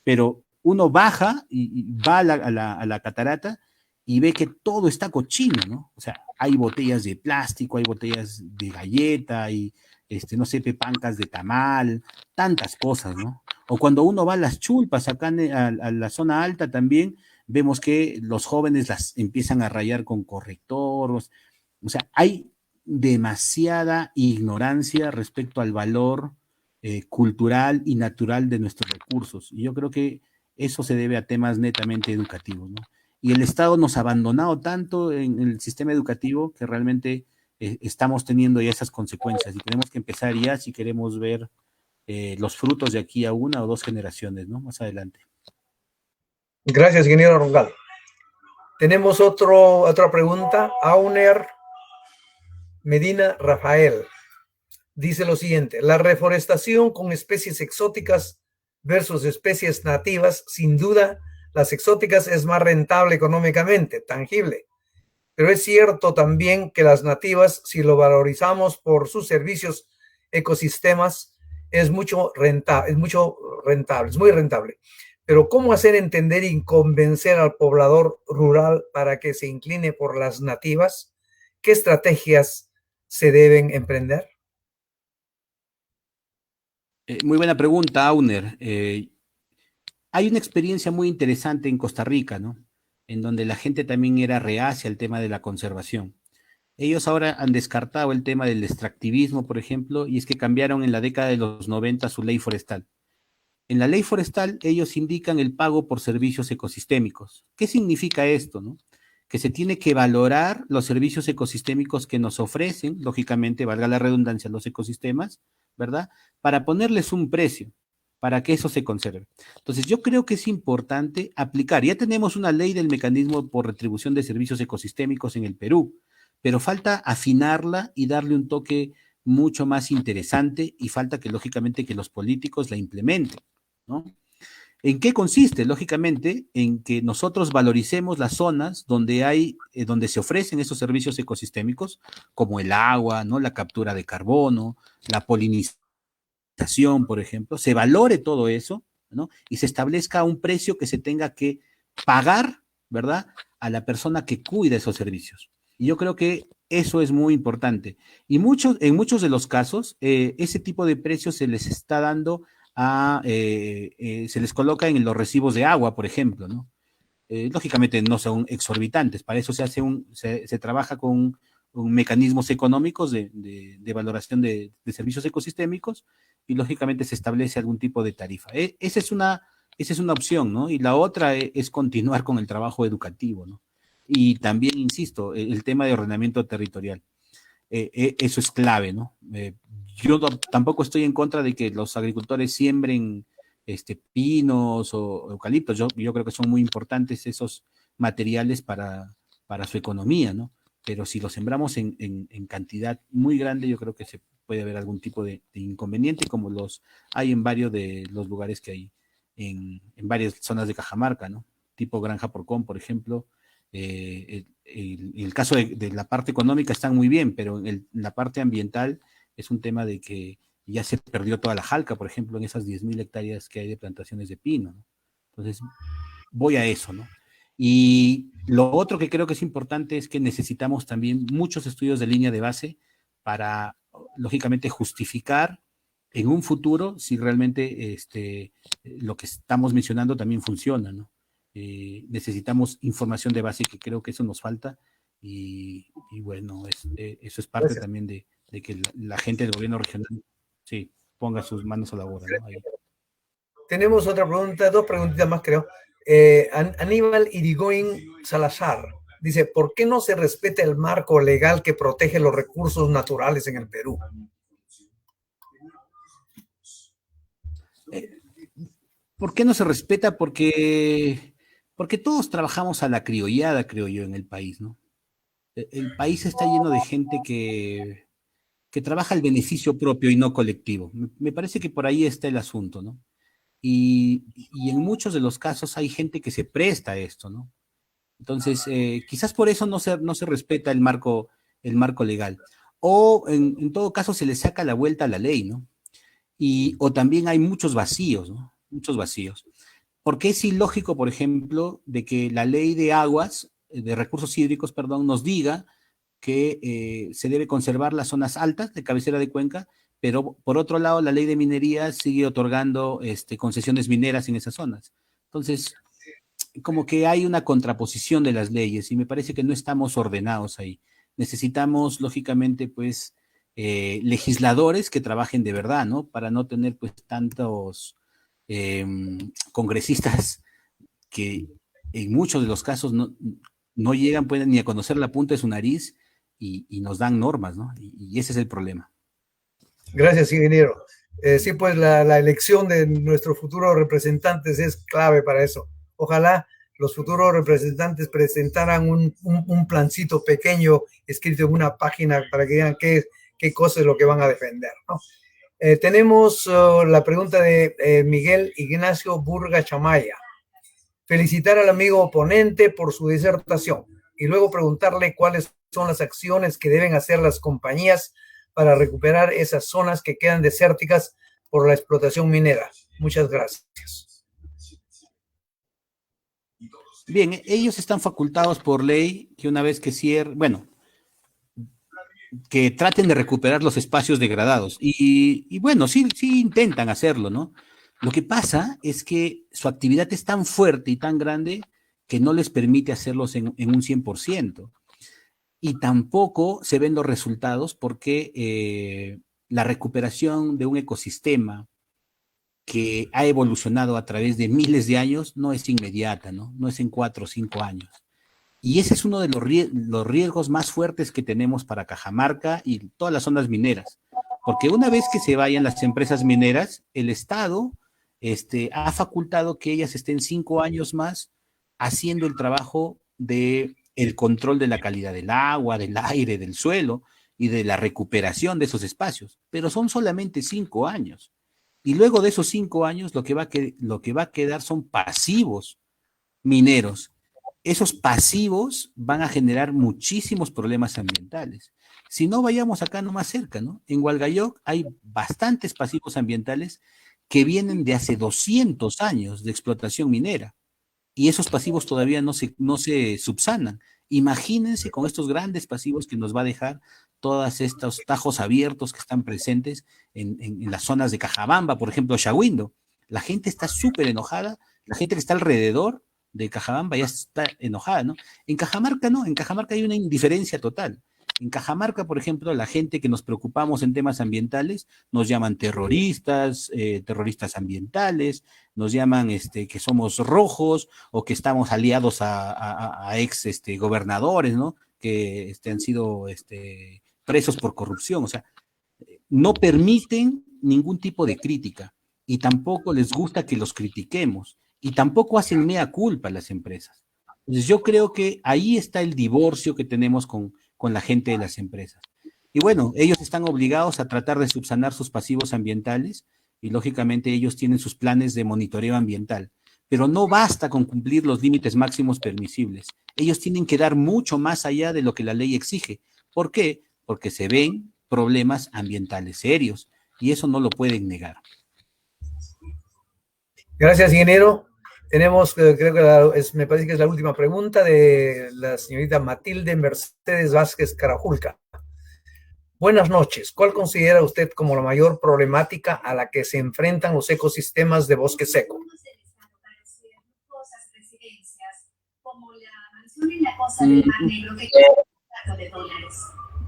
pero uno baja y va a la catarata y ve que todo está cochino, ¿no? O sea, hay botellas de plástico, hay botellas de galleta, y no sé, pepancas de tamal, tantas cosas, ¿no? O cuando uno va a las chulpas, acá a la zona alta también, vemos que los jóvenes las empiezan a rayar con correctores. O sea, hay demasiada ignorancia respecto al valor cultural y natural de nuestros recursos. Y yo creo que eso se debe a temas netamente educativos, ¿no? Y el Estado nos ha abandonado tanto en el sistema educativo que realmente estamos teniendo ya esas consecuencias y tenemos que empezar ya si queremos ver los frutos de aquí a una o dos generaciones, ¿no? Más adelante. Gracias, ingeniero Roncal. Tenemos otra pregunta. Auner Medina Rafael dice lo siguiente: la reforestación con especies exóticas versus especies nativas, sin duda, las exóticas es más rentable económicamente, tangible. Pero es cierto también que las nativas, si lo valorizamos por sus servicios ecosistemas, es muy rentable. Pero ¿cómo hacer entender y convencer al poblador rural para que se incline por las nativas? ¿Qué estrategias se deben emprender? Muy buena pregunta, Auner. Hay una experiencia muy interesante en Costa Rica, ¿no? En donde la gente también era reacia al tema de la conservación. Ellos ahora han descartado el tema del extractivismo, por ejemplo, y es que cambiaron en la década de los 90 su ley forestal. En la ley forestal ellos indican el pago por servicios ecosistémicos. ¿Qué significa esto, no? Que se tiene que valorar los servicios ecosistémicos que nos ofrecen, lógicamente, valga la redundancia, los ecosistemas, ¿verdad? Para ponerles un precio, para que eso se conserve. Entonces, yo creo que es importante aplicar. Ya tenemos una ley del mecanismo por retribución de servicios ecosistémicos en el Perú, pero falta afinarla y darle un toque mucho más interesante y falta que, lógicamente, que los políticos la implementen, ¿no? ¿En qué consiste? Lógicamente, en que nosotros valoricemos las zonas donde se ofrecen esos servicios ecosistémicos, como el agua, ¿no? La captura de carbono, la polinización, por ejemplo, se valore todo eso, ¿no? Y se establezca un precio que se tenga que pagar, ¿verdad? A la persona que cuida esos servicios. Y yo creo que eso es muy importante. Y en muchos de los casos, ese tipo de precios se les está dando se les coloca en los recibos de agua, por ejemplo, ¿no? Lógicamente no son exorbitantes, para eso se trabaja con mecanismos económicos de valoración de servicios ecosistémicos y lógicamente se establece algún tipo de tarifa. Esa es una opción, ¿no? Y la otra es continuar con el trabajo educativo, ¿no? Y también, insisto, el tema de ordenamiento territorial. Eso es clave, ¿no? Yo tampoco estoy en contra de que los agricultores siembren pinos o eucaliptos. Yo creo que son muy importantes esos materiales para su economía, ¿no? Pero si los sembramos en cantidad muy grande, yo creo que se puede haber algún tipo de inconveniente, como los hay en varios de los lugares que hay en varias zonas de Cajamarca, ¿no? Tipo Granja Porcón, por ejemplo. El caso de la parte económica están muy bien, pero en la parte ambiental es un tema de que ya se perdió toda la jalca, por ejemplo, en esas 10.000 hectáreas que hay de plantaciones de pino, ¿no? Entonces, voy a eso, ¿no? Y lo otro que creo que es importante es que necesitamos también muchos estudios de línea de base para, lógicamente, justificar en un futuro si realmente lo que estamos mencionando también funciona, ¿no? Necesitamos información de base, que creo que eso nos falta, y bueno, eso es parte Gracias. también de que la gente del gobierno regional sí ponga sus manos a la obra, ¿no? Ahí. Tenemos otra pregunta, dos preguntitas más, creo. Aníbal Irigoyen Salazar dice: ¿por qué no se respeta el marco legal que protege los recursos naturales en el Perú? ¿Por qué no se respeta? Porque todos trabajamos a la criollada, creo yo, en el país, ¿no? El país está lleno de gente que trabaja el beneficio propio y no colectivo. Me parece que por ahí está el asunto, ¿no? Y en muchos de los casos hay gente que se presta a esto, ¿no? Entonces, quizás por eso no se respeta el marco legal. O en todo caso se le saca la vuelta a la ley, ¿no? O también hay muchos vacíos, ¿no? Muchos vacíos. Porque es ilógico, por ejemplo, de que la ley de aguas, de recursos hídricos, perdón, nos diga que se debe conservar las zonas altas de cabecera de cuenca, pero por otro lado la ley de minería sigue otorgando concesiones mineras en esas zonas. Entonces, como que hay una contraposición de las leyes y me parece que no estamos ordenados ahí. Necesitamos, lógicamente, pues, legisladores que trabajen de verdad, ¿no? Para no tener, pues, tantos congresistas que en muchos de los casos no llegan pueden ni a conocer la punta de su nariz y nos dan normas, ¿no? Y ese es el problema. Gracias, ingeniero. Sí, pues la elección de nuestros futuros representantes es clave para eso. ojalá los futuros representantes presentaran un plancito pequeño escrito en una página para que digan qué cosa es lo que van a defender, ¿no? Tenemos la pregunta de Miguel Ignacio Burga Chamaya. Felicitar al amigo oponente por su disertación y luego preguntarle cuáles son las acciones que deben hacer las compañías para recuperar esas zonas que quedan desérticas por la explotación minera. Muchas gracias. Bien, ellos están facultados por ley que una vez que cierren, bueno, que traten de recuperar los espacios degradados. Y bueno, sí intentan hacerlo, ¿no? Lo que pasa es que su actividad es tan fuerte y tan grande que no les permite hacerlos en un 100%. Y tampoco se ven los resultados porque la recuperación de un ecosistema que ha evolucionado a través de miles de años no es inmediata, ¿no? No es en 4 o 5 años. Y ese es uno de los riesgos más fuertes que tenemos para Cajamarca y todas las zonas mineras. Porque una vez que se vayan las empresas mineras, el Estado ha facultado que ellas estén 5 años más haciendo el trabajo de el control de la calidad del agua, del aire, del suelo y de la recuperación de esos espacios. Pero son solamente 5 años. Y luego de esos 5 años, lo que va a quedar son pasivos mineros. Esos pasivos van a generar muchísimos problemas ambientales. Si no, vayamos acá nomás cerca, ¿no? En Hualgayoc hay bastantes pasivos ambientales que vienen de hace 200 años de explotación minera y esos pasivos todavía no se subsanan. Imagínense con estos grandes pasivos que nos va a dejar todos estos tajos abiertos que están presentes en las zonas de Cajabamba, por ejemplo, Shahuindo. La gente está súper enojada, la gente que está alrededor de Cajabamba ya está enojada, ¿no? En Cajamarca no, en Cajamarca hay una indiferencia total. En Cajamarca, por ejemplo, la gente que nos preocupamos en temas ambientales nos llaman terroristas, terroristas ambientales, nos llaman que somos rojos o que estamos aliados a ex gobernadores, ¿no? Que han sido presos por corrupción. O sea, no permiten ningún tipo de crítica y tampoco les gusta que los critiquemos y tampoco hacen mea culpa las empresas. Entonces yo creo que ahí está el divorcio que tenemos con la gente de las empresas. Y bueno, ellos están obligados a tratar de subsanar sus pasivos ambientales y lógicamente ellos tienen sus planes de monitoreo ambiental, pero no basta con cumplir los límites máximos permisibles. Ellos tienen que dar mucho más allá de lo que la ley exige. ¿Por qué? Porque se ven problemas ambientales serios y eso no lo pueden negar. Gracias, ingeniero. Tenemos, creo que me parece que es la última pregunta de la señorita Matilde Mercedes Vázquez Carajulca. Buenas noches. ¿Cuál considera usted como la mayor problemática a la que se enfrentan los ecosistemas de bosque seco?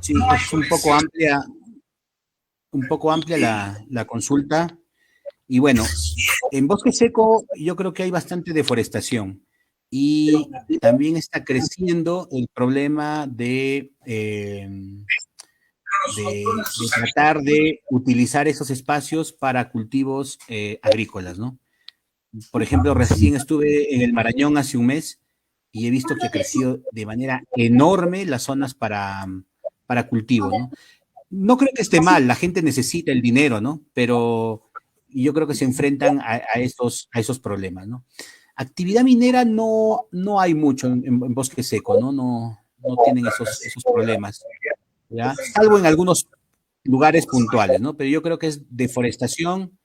Sí, es un poco amplia la consulta. Y bueno, en bosque seco yo creo que hay bastante deforestación y también está creciendo el problema de tratar de utilizar esos espacios para cultivos agrícolas, ¿no? Por ejemplo, recién estuve en el Marañón hace un mes y he visto que ha crecido de manera enorme las zonas para cultivo, ¿no? No creo que esté mal, la gente necesita el dinero, ¿no? Pero yo creo que se enfrentan a esos problemas, ¿no? Actividad minera no hay mucho en bosque seco, ¿no? No tienen esos problemas, ¿ya? Salvo en algunos lugares puntuales, ¿no? Pero yo creo que es deforestación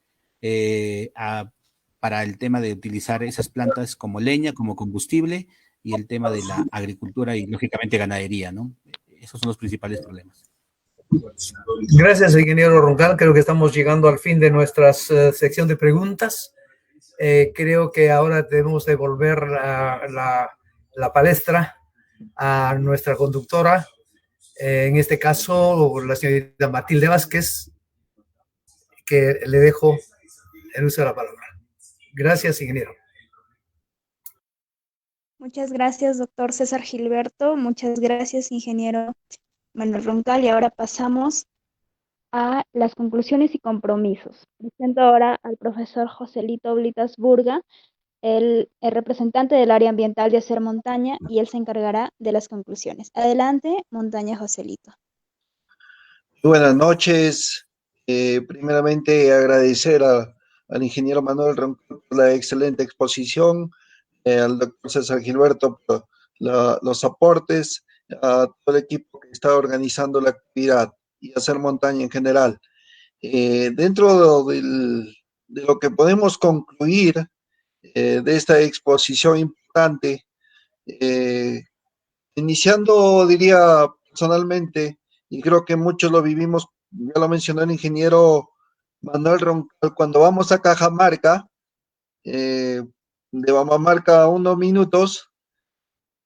para el tema de utilizar esas plantas como leña, como combustible, y el tema de la agricultura y, lógicamente, ganadería, ¿no? Esos son los principales problemas. Gracias, ingeniero Roncal. Creo que estamos llegando al fin de nuestra sección de preguntas. Creo que ahora debemos devolver la palestra a nuestra conductora, en este caso la señorita Matilde Vázquez, que le dejo el uso de la palabra. Gracias, ingeniero. Muchas gracias, doctor César Gilberto. Muchas gracias, ingeniero Manuel Roncal. Y ahora pasamos a las conclusiones y compromisos. Presento ahora al profesor Joselito Blitas Burga, el representante del área ambiental de Hacer Montaña, y él se encargará de las conclusiones. Adelante, Montaña Joselito. Buenas noches. Primeramente agradecer al ingeniero Manuel Roncal por la excelente exposición, al doctor César Gilberto por los aportes, a todo el equipo que está organizando la actividad y Hacer Montaña en general. Dentro de lo que podemos concluir de esta exposición importante, iniciando, diría personalmente, y creo que muchos lo vivimos, ya lo mencionó el ingeniero Manuel Roncal, cuando vamos a Cajamarca, de Cajamarca a unos minutos,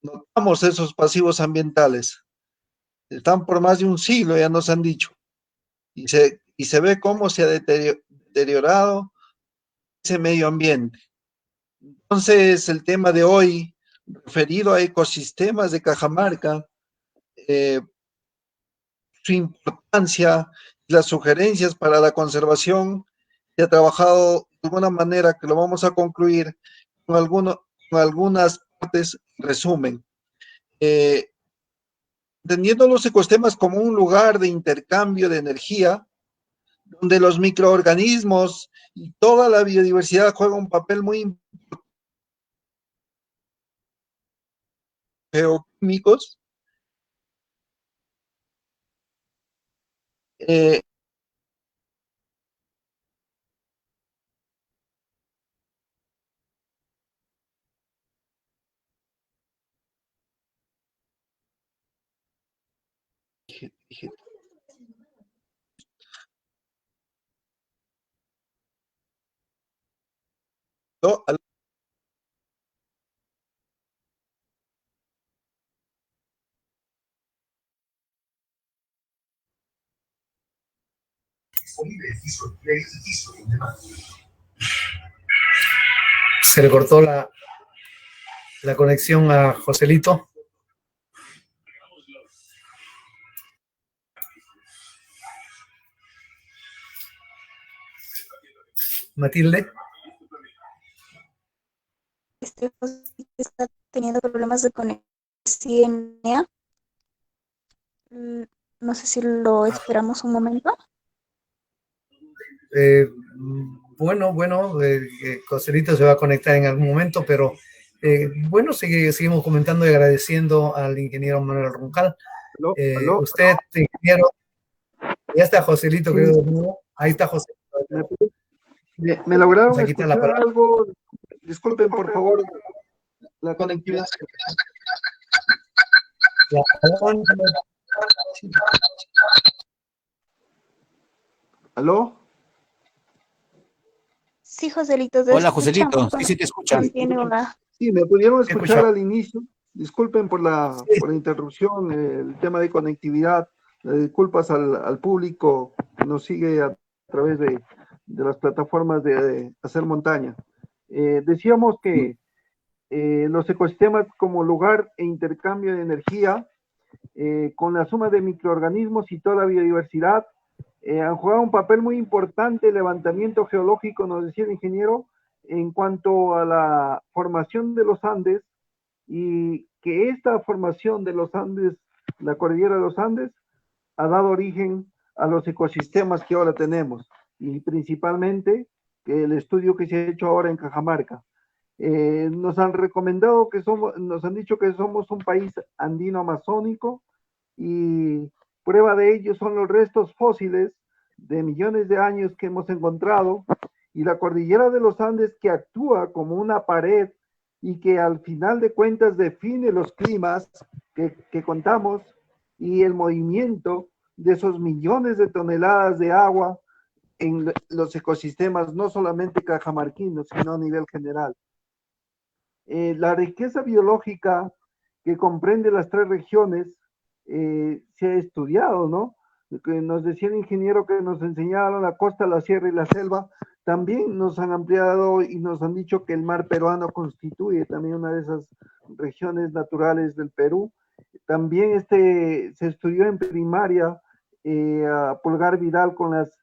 notamos esos pasivos ambientales. Están por más de un siglo, ya nos han dicho, y se ve cómo se ha deteriorado ese medio ambiente. Entonces, el tema de hoy, referido a ecosistemas de Cajamarca, su importancia y las sugerencias para la conservación, se ha trabajado de alguna manera que lo vamos a concluir con, con algunas partes, resumen. Entendiendo los ecosistemas como un lugar de intercambio de energía, donde los microorganismos y toda la biodiversidad juegan un papel muy importante, geoquímicos, eh, Se le cortó la conexión a Joselito. Matilde. Este Joselito está teniendo problemas de conexión. No sé si lo esperamos un momento. Bueno, Joselito se va a conectar en algún momento, pero bueno, seguimos comentando y agradeciendo al ingeniero Manuel Roncal. ¿Aló? Usted, ingeniero, ya está Joselito, sí. Creo, ¿no? Ahí está Joselito. Me lograron escuchar algo. Disculpen, por favor, la conectividad. ¿Aló? Sí, Joselito. Hola, Joselito. Sí, te escuchan. Sí, me pudieron escuchar al inicio. Disculpen por la interrupción, el tema de conectividad. Disculpas al público que nos sigue a través de las plataformas de Hacer Montaña. Decíamos que los ecosistemas como lugar e intercambio de energía, con la suma de microorganismos y toda la biodiversidad, han jugado un papel muy importante el levantamiento geológico, nos decía el ingeniero, en cuanto a la formación de los Andes, y que esta formación de los Andes, la cordillera de los Andes, ha dado origen a los ecosistemas que ahora tenemos, y principalmente el estudio que se ha hecho ahora en Cajamarca. Nos han recomendado nos han dicho que somos un país andino amazónico, y prueba de ello son los restos fósiles de millones de años que hemos encontrado, y la cordillera de los Andes, que actúa como una pared y que al final de cuentas define los climas que contamos, y el movimiento de esos millones de toneladas de agua en los ecosistemas, no solamente cajamarquinos, sino a nivel general. La riqueza biológica que comprende las tres regiones se ha estudiado, ¿no? Que nos decía el ingeniero que nos enseñaron la costa, la sierra y la selva. También nos han ampliado y nos han dicho que el mar peruano constituye también una de esas regiones naturales del Perú. También se estudió en primaria a Pulgar Vidal con las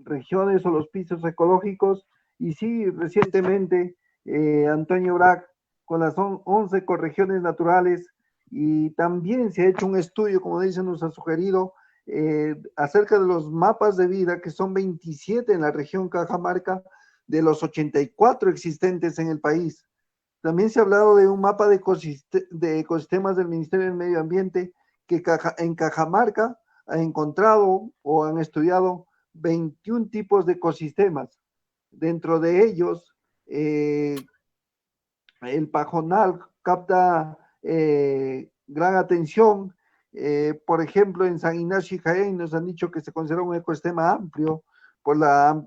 regiones o los pisos ecológicos, y sí, recientemente Antonio Brac, con las 11 ecorregiones naturales, y también se ha hecho un estudio, como dicen, nos ha sugerido, acerca de los mapas de vida, que son 27 en la región Cajamarca, de los 84 existentes en el país. También se ha hablado de un mapa de ecosistemas del Ministerio del Medio Ambiente, que en Cajamarca ha encontrado o han estudiado 21 tipos de ecosistemas. Dentro de ellos, el pajonal capta gran atención. Por ejemplo, en San Ignacio y Jaén nos han dicho que se considera un ecosistema amplio por la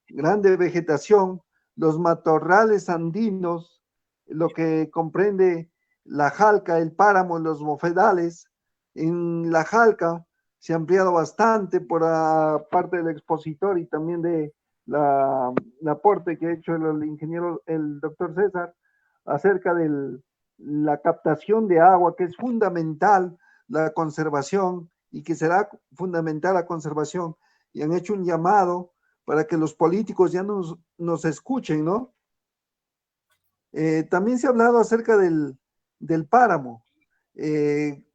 grande vegetación, los matorrales andinos, lo que comprende la jalca, el páramo, los bofedales. En la jalca se ha ampliado bastante por parte del expositor y también de el aporte que ha hecho el ingeniero, el doctor César, acerca de la captación de agua, que es fundamental la conservación y que será fundamental la conservación. Y han hecho un llamado para que los políticos ya nos escuchen, ¿no? También se ha hablado acerca del páramo,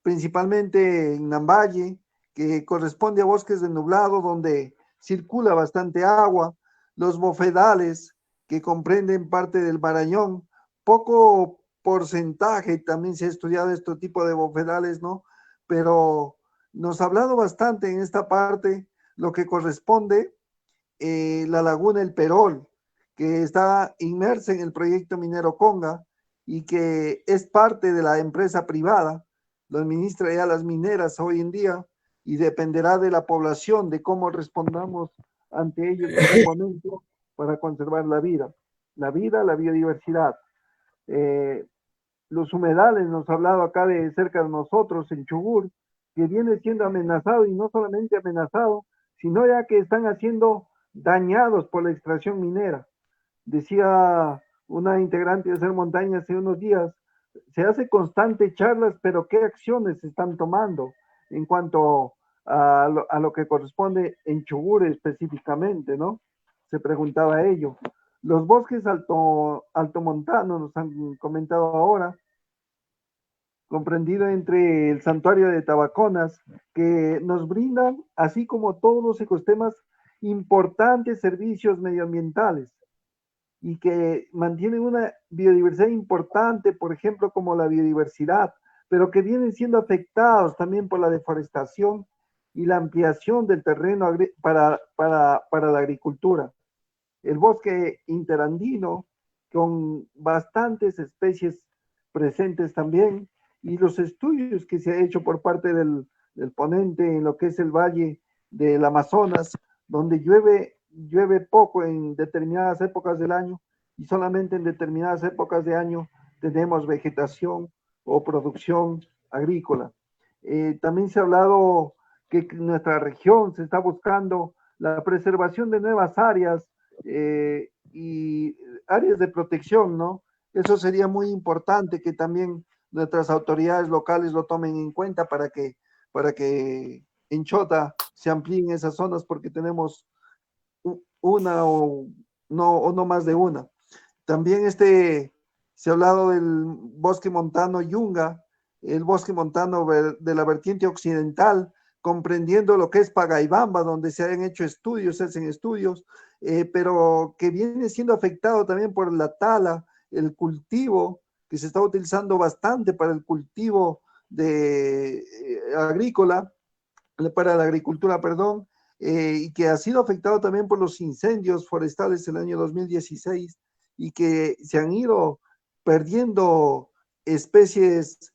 principalmente en Nambaye, que corresponde a bosques de nublado, donde circula bastante agua, los bofedales, que comprenden parte del Marañón, poco porcentaje, también se ha estudiado este tipo de bofedales, ¿no? Pero nos ha hablado bastante en esta parte lo que corresponde la laguna El Perol, que está inmersa en el proyecto minero Conga y que es parte de la empresa privada, lo administra ya las mineras hoy en día y dependerá de la población, de cómo respondamos ante ellos en algún momento para conservar la vida, la biodiversidad. Los humedales, nos ha hablado acá de cerca de nosotros, en Chubut, que viene siendo amenazado, y no solamente amenazado, sino ya que están haciendo dañados por la extracción minera. Decía una integrante de Ser Montaña hace unos días, se hace constante charlas, pero ¿qué acciones se están tomando en cuanto a lo que corresponde en Chubut específicamente, ¿no? Se preguntaba ello. Los bosques altomontanos, nos han comentado ahora, comprendido entre el santuario de Tabaconas, que nos brindan, así como todos los ecosistemas, importantes servicios medioambientales y que mantienen una biodiversidad importante, por ejemplo, como la biodiversidad, pero que vienen siendo afectados también por la deforestación y la ampliación del terreno para la agricultura. El bosque interandino, con bastantes especies presentes también, y los estudios que se ha hecho por parte del ponente en lo que es el valle del Amazonas, donde llueve poco en determinadas épocas del año y solamente en determinadas épocas de año tenemos vegetación o producción agrícola. También se ha hablado que en nuestra región se está buscando la preservación de nuevas áreas y áreas de protección, ¿no? Eso sería muy importante que también nuestras autoridades locales lo tomen en cuenta para que en Chota se amplíen esas zonas, porque tenemos una o no más de una. También se ha hablado del bosque montano Yunga, el bosque montano de la vertiente occidental, comprendiendo lo que es Pagaibamba, donde se han hecho estudios, se hacen estudios, pero que viene siendo afectado también por la tala, el cultivo, que se está utilizando bastante para el cultivo agrícola, para la agricultura, perdón, y que ha sido afectado también por los incendios forestales en el año 2016 y que se han ido perdiendo especies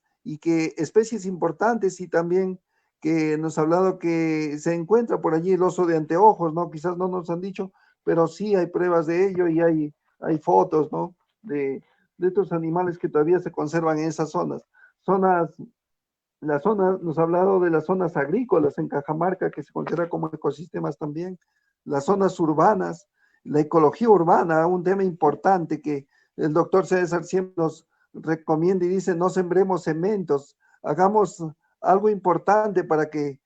especies importantes, y también que nos ha hablado que se encuentra por allí el oso de anteojos, ¿no? Quizás no nos han dicho, pero sí hay pruebas de ello y hay fotos, ¿no? De estos animales que todavía se conservan en esas zonas. Nos ha hablado de las zonas agrícolas en Cajamarca, que se considera como ecosistemas también, las zonas urbanas, la ecología urbana, un tema importante que el doctor César siempre nos recomienda y dice: no sembremos cementos, hagamos algo importante para que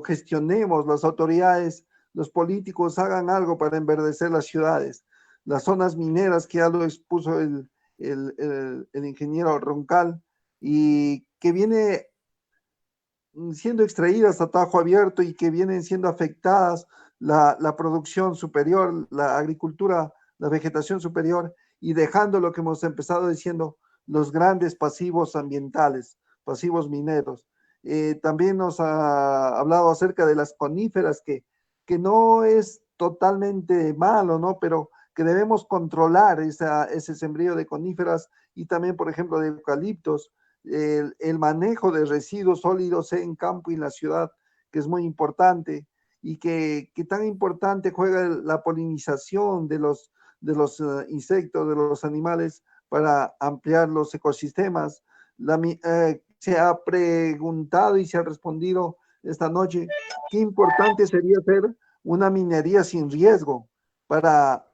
gestionemos, las autoridades, los políticos hagan algo para enverdecer las ciudades. las zonas mineras, que ya lo expuso el ingeniero Roncal, y que viene siendo extraídas a tajo abierto y que vienen siendo afectadas la producción superior, la agricultura, la vegetación superior, y dejando lo que hemos empezado diciendo, los grandes pasivos ambientales, pasivos mineros. También nos ha hablado acerca de las coníferas, que no es totalmente malo, ¿no? Pero que debemos controlar ese sembrío de coníferas y también, por ejemplo, de eucaliptos, el manejo de residuos sólidos en campo y en la ciudad, que es muy importante, y que tan importante juega la polinización de los insectos, de los animales, para ampliar los ecosistemas. Se ha preguntado y se ha respondido esta noche qué importante sería hacer una minería sin riesgo para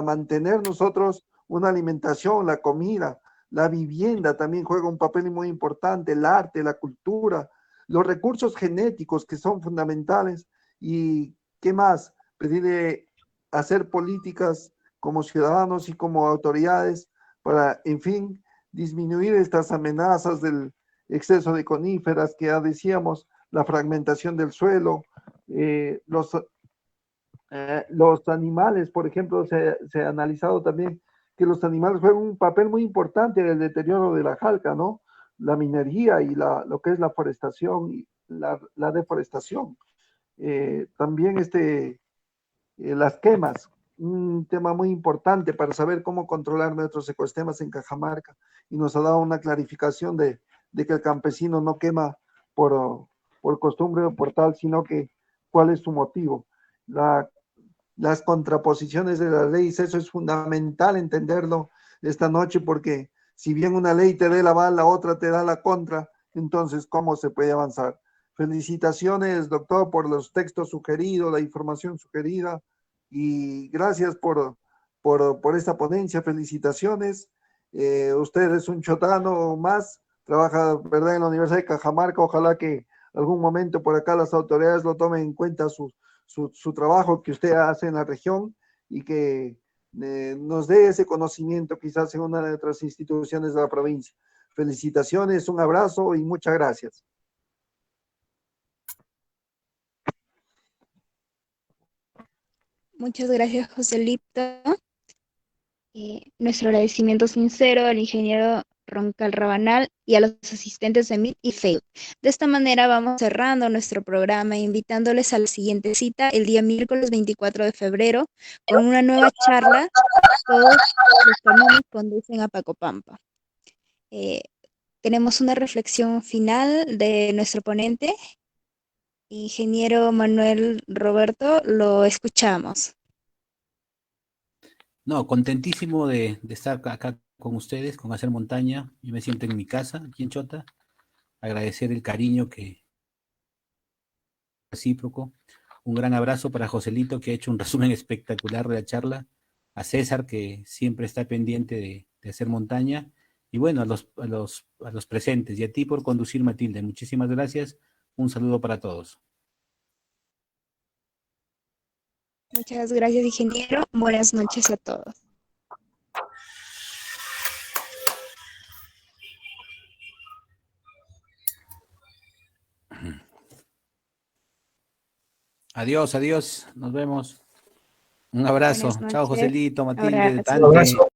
mantener nosotros una alimentación, la comida. La vivienda también juega un papel muy importante, el arte, la cultura, los recursos genéticos, que son fundamentales. ¿Y qué más? Pedirle hacer políticas como ciudadanos y como autoridades para, en fin, disminuir estas amenazas del exceso de coníferas, que ya decíamos, la fragmentación del suelo, los animales, por ejemplo, se ha analizado también que los animales juegan un papel muy importante en el deterioro de la jalca, ¿no? La minería y lo que es la forestación y la deforestación. También las quemas, un tema muy importante para saber cómo controlar nuestros ecosistemas en Cajamarca, y nos ha dado una clarificación de que el campesino no quema por costumbre o por tal, sino que cuál es su motivo. Las contraposiciones de las leyes, eso es fundamental entenderlo esta noche, porque si bien una ley te da el aval, la otra te da la contra, entonces, ¿cómo se puede avanzar? Felicitaciones, doctor, por los textos sugeridos, la información sugerida, y gracias por esta ponencia. Felicitaciones. Usted es un chotano más, trabaja, ¿verdad?, en la Universidad de Cajamarca. Ojalá que algún momento por acá las autoridades lo tomen en cuenta, su trabajo que usted hace en la región, y que nos dé ese conocimiento quizás en una de otras instituciones de la provincia. Felicitaciones, un abrazo y muchas gracias. Muchas gracias, José Lipto. Nuestro agradecimiento sincero al ingeniero Roncal Rabanal y a los asistentes de MIT y FEU. De esta manera vamos cerrando nuestro programa, invitándoles a la siguiente cita el día miércoles 24 de febrero con una nueva charla. Todos los caminos conducen a Pacopampa. Tenemos una reflexión final de nuestro ponente, ingeniero Manuel Roberto, lo escuchamos. No, contentísimo de estar acá con ustedes, con Hacer Montaña. Yo me siento en mi casa, aquí en Chota. Agradecer el cariño que recíproco. Un gran abrazo para Joselito, que ha hecho un resumen espectacular de la charla. A César, que siempre está pendiente de Hacer Montaña. Y bueno, a los presentes. Y a ti por conducir, Matilde. Muchísimas gracias. Un saludo para todos. Muchas gracias, ingeniero. Buenas noches a todos. Adiós, adiós. Nos vemos. Un abrazo. Chao, Joselito, Matilde, Abrazo. Dante.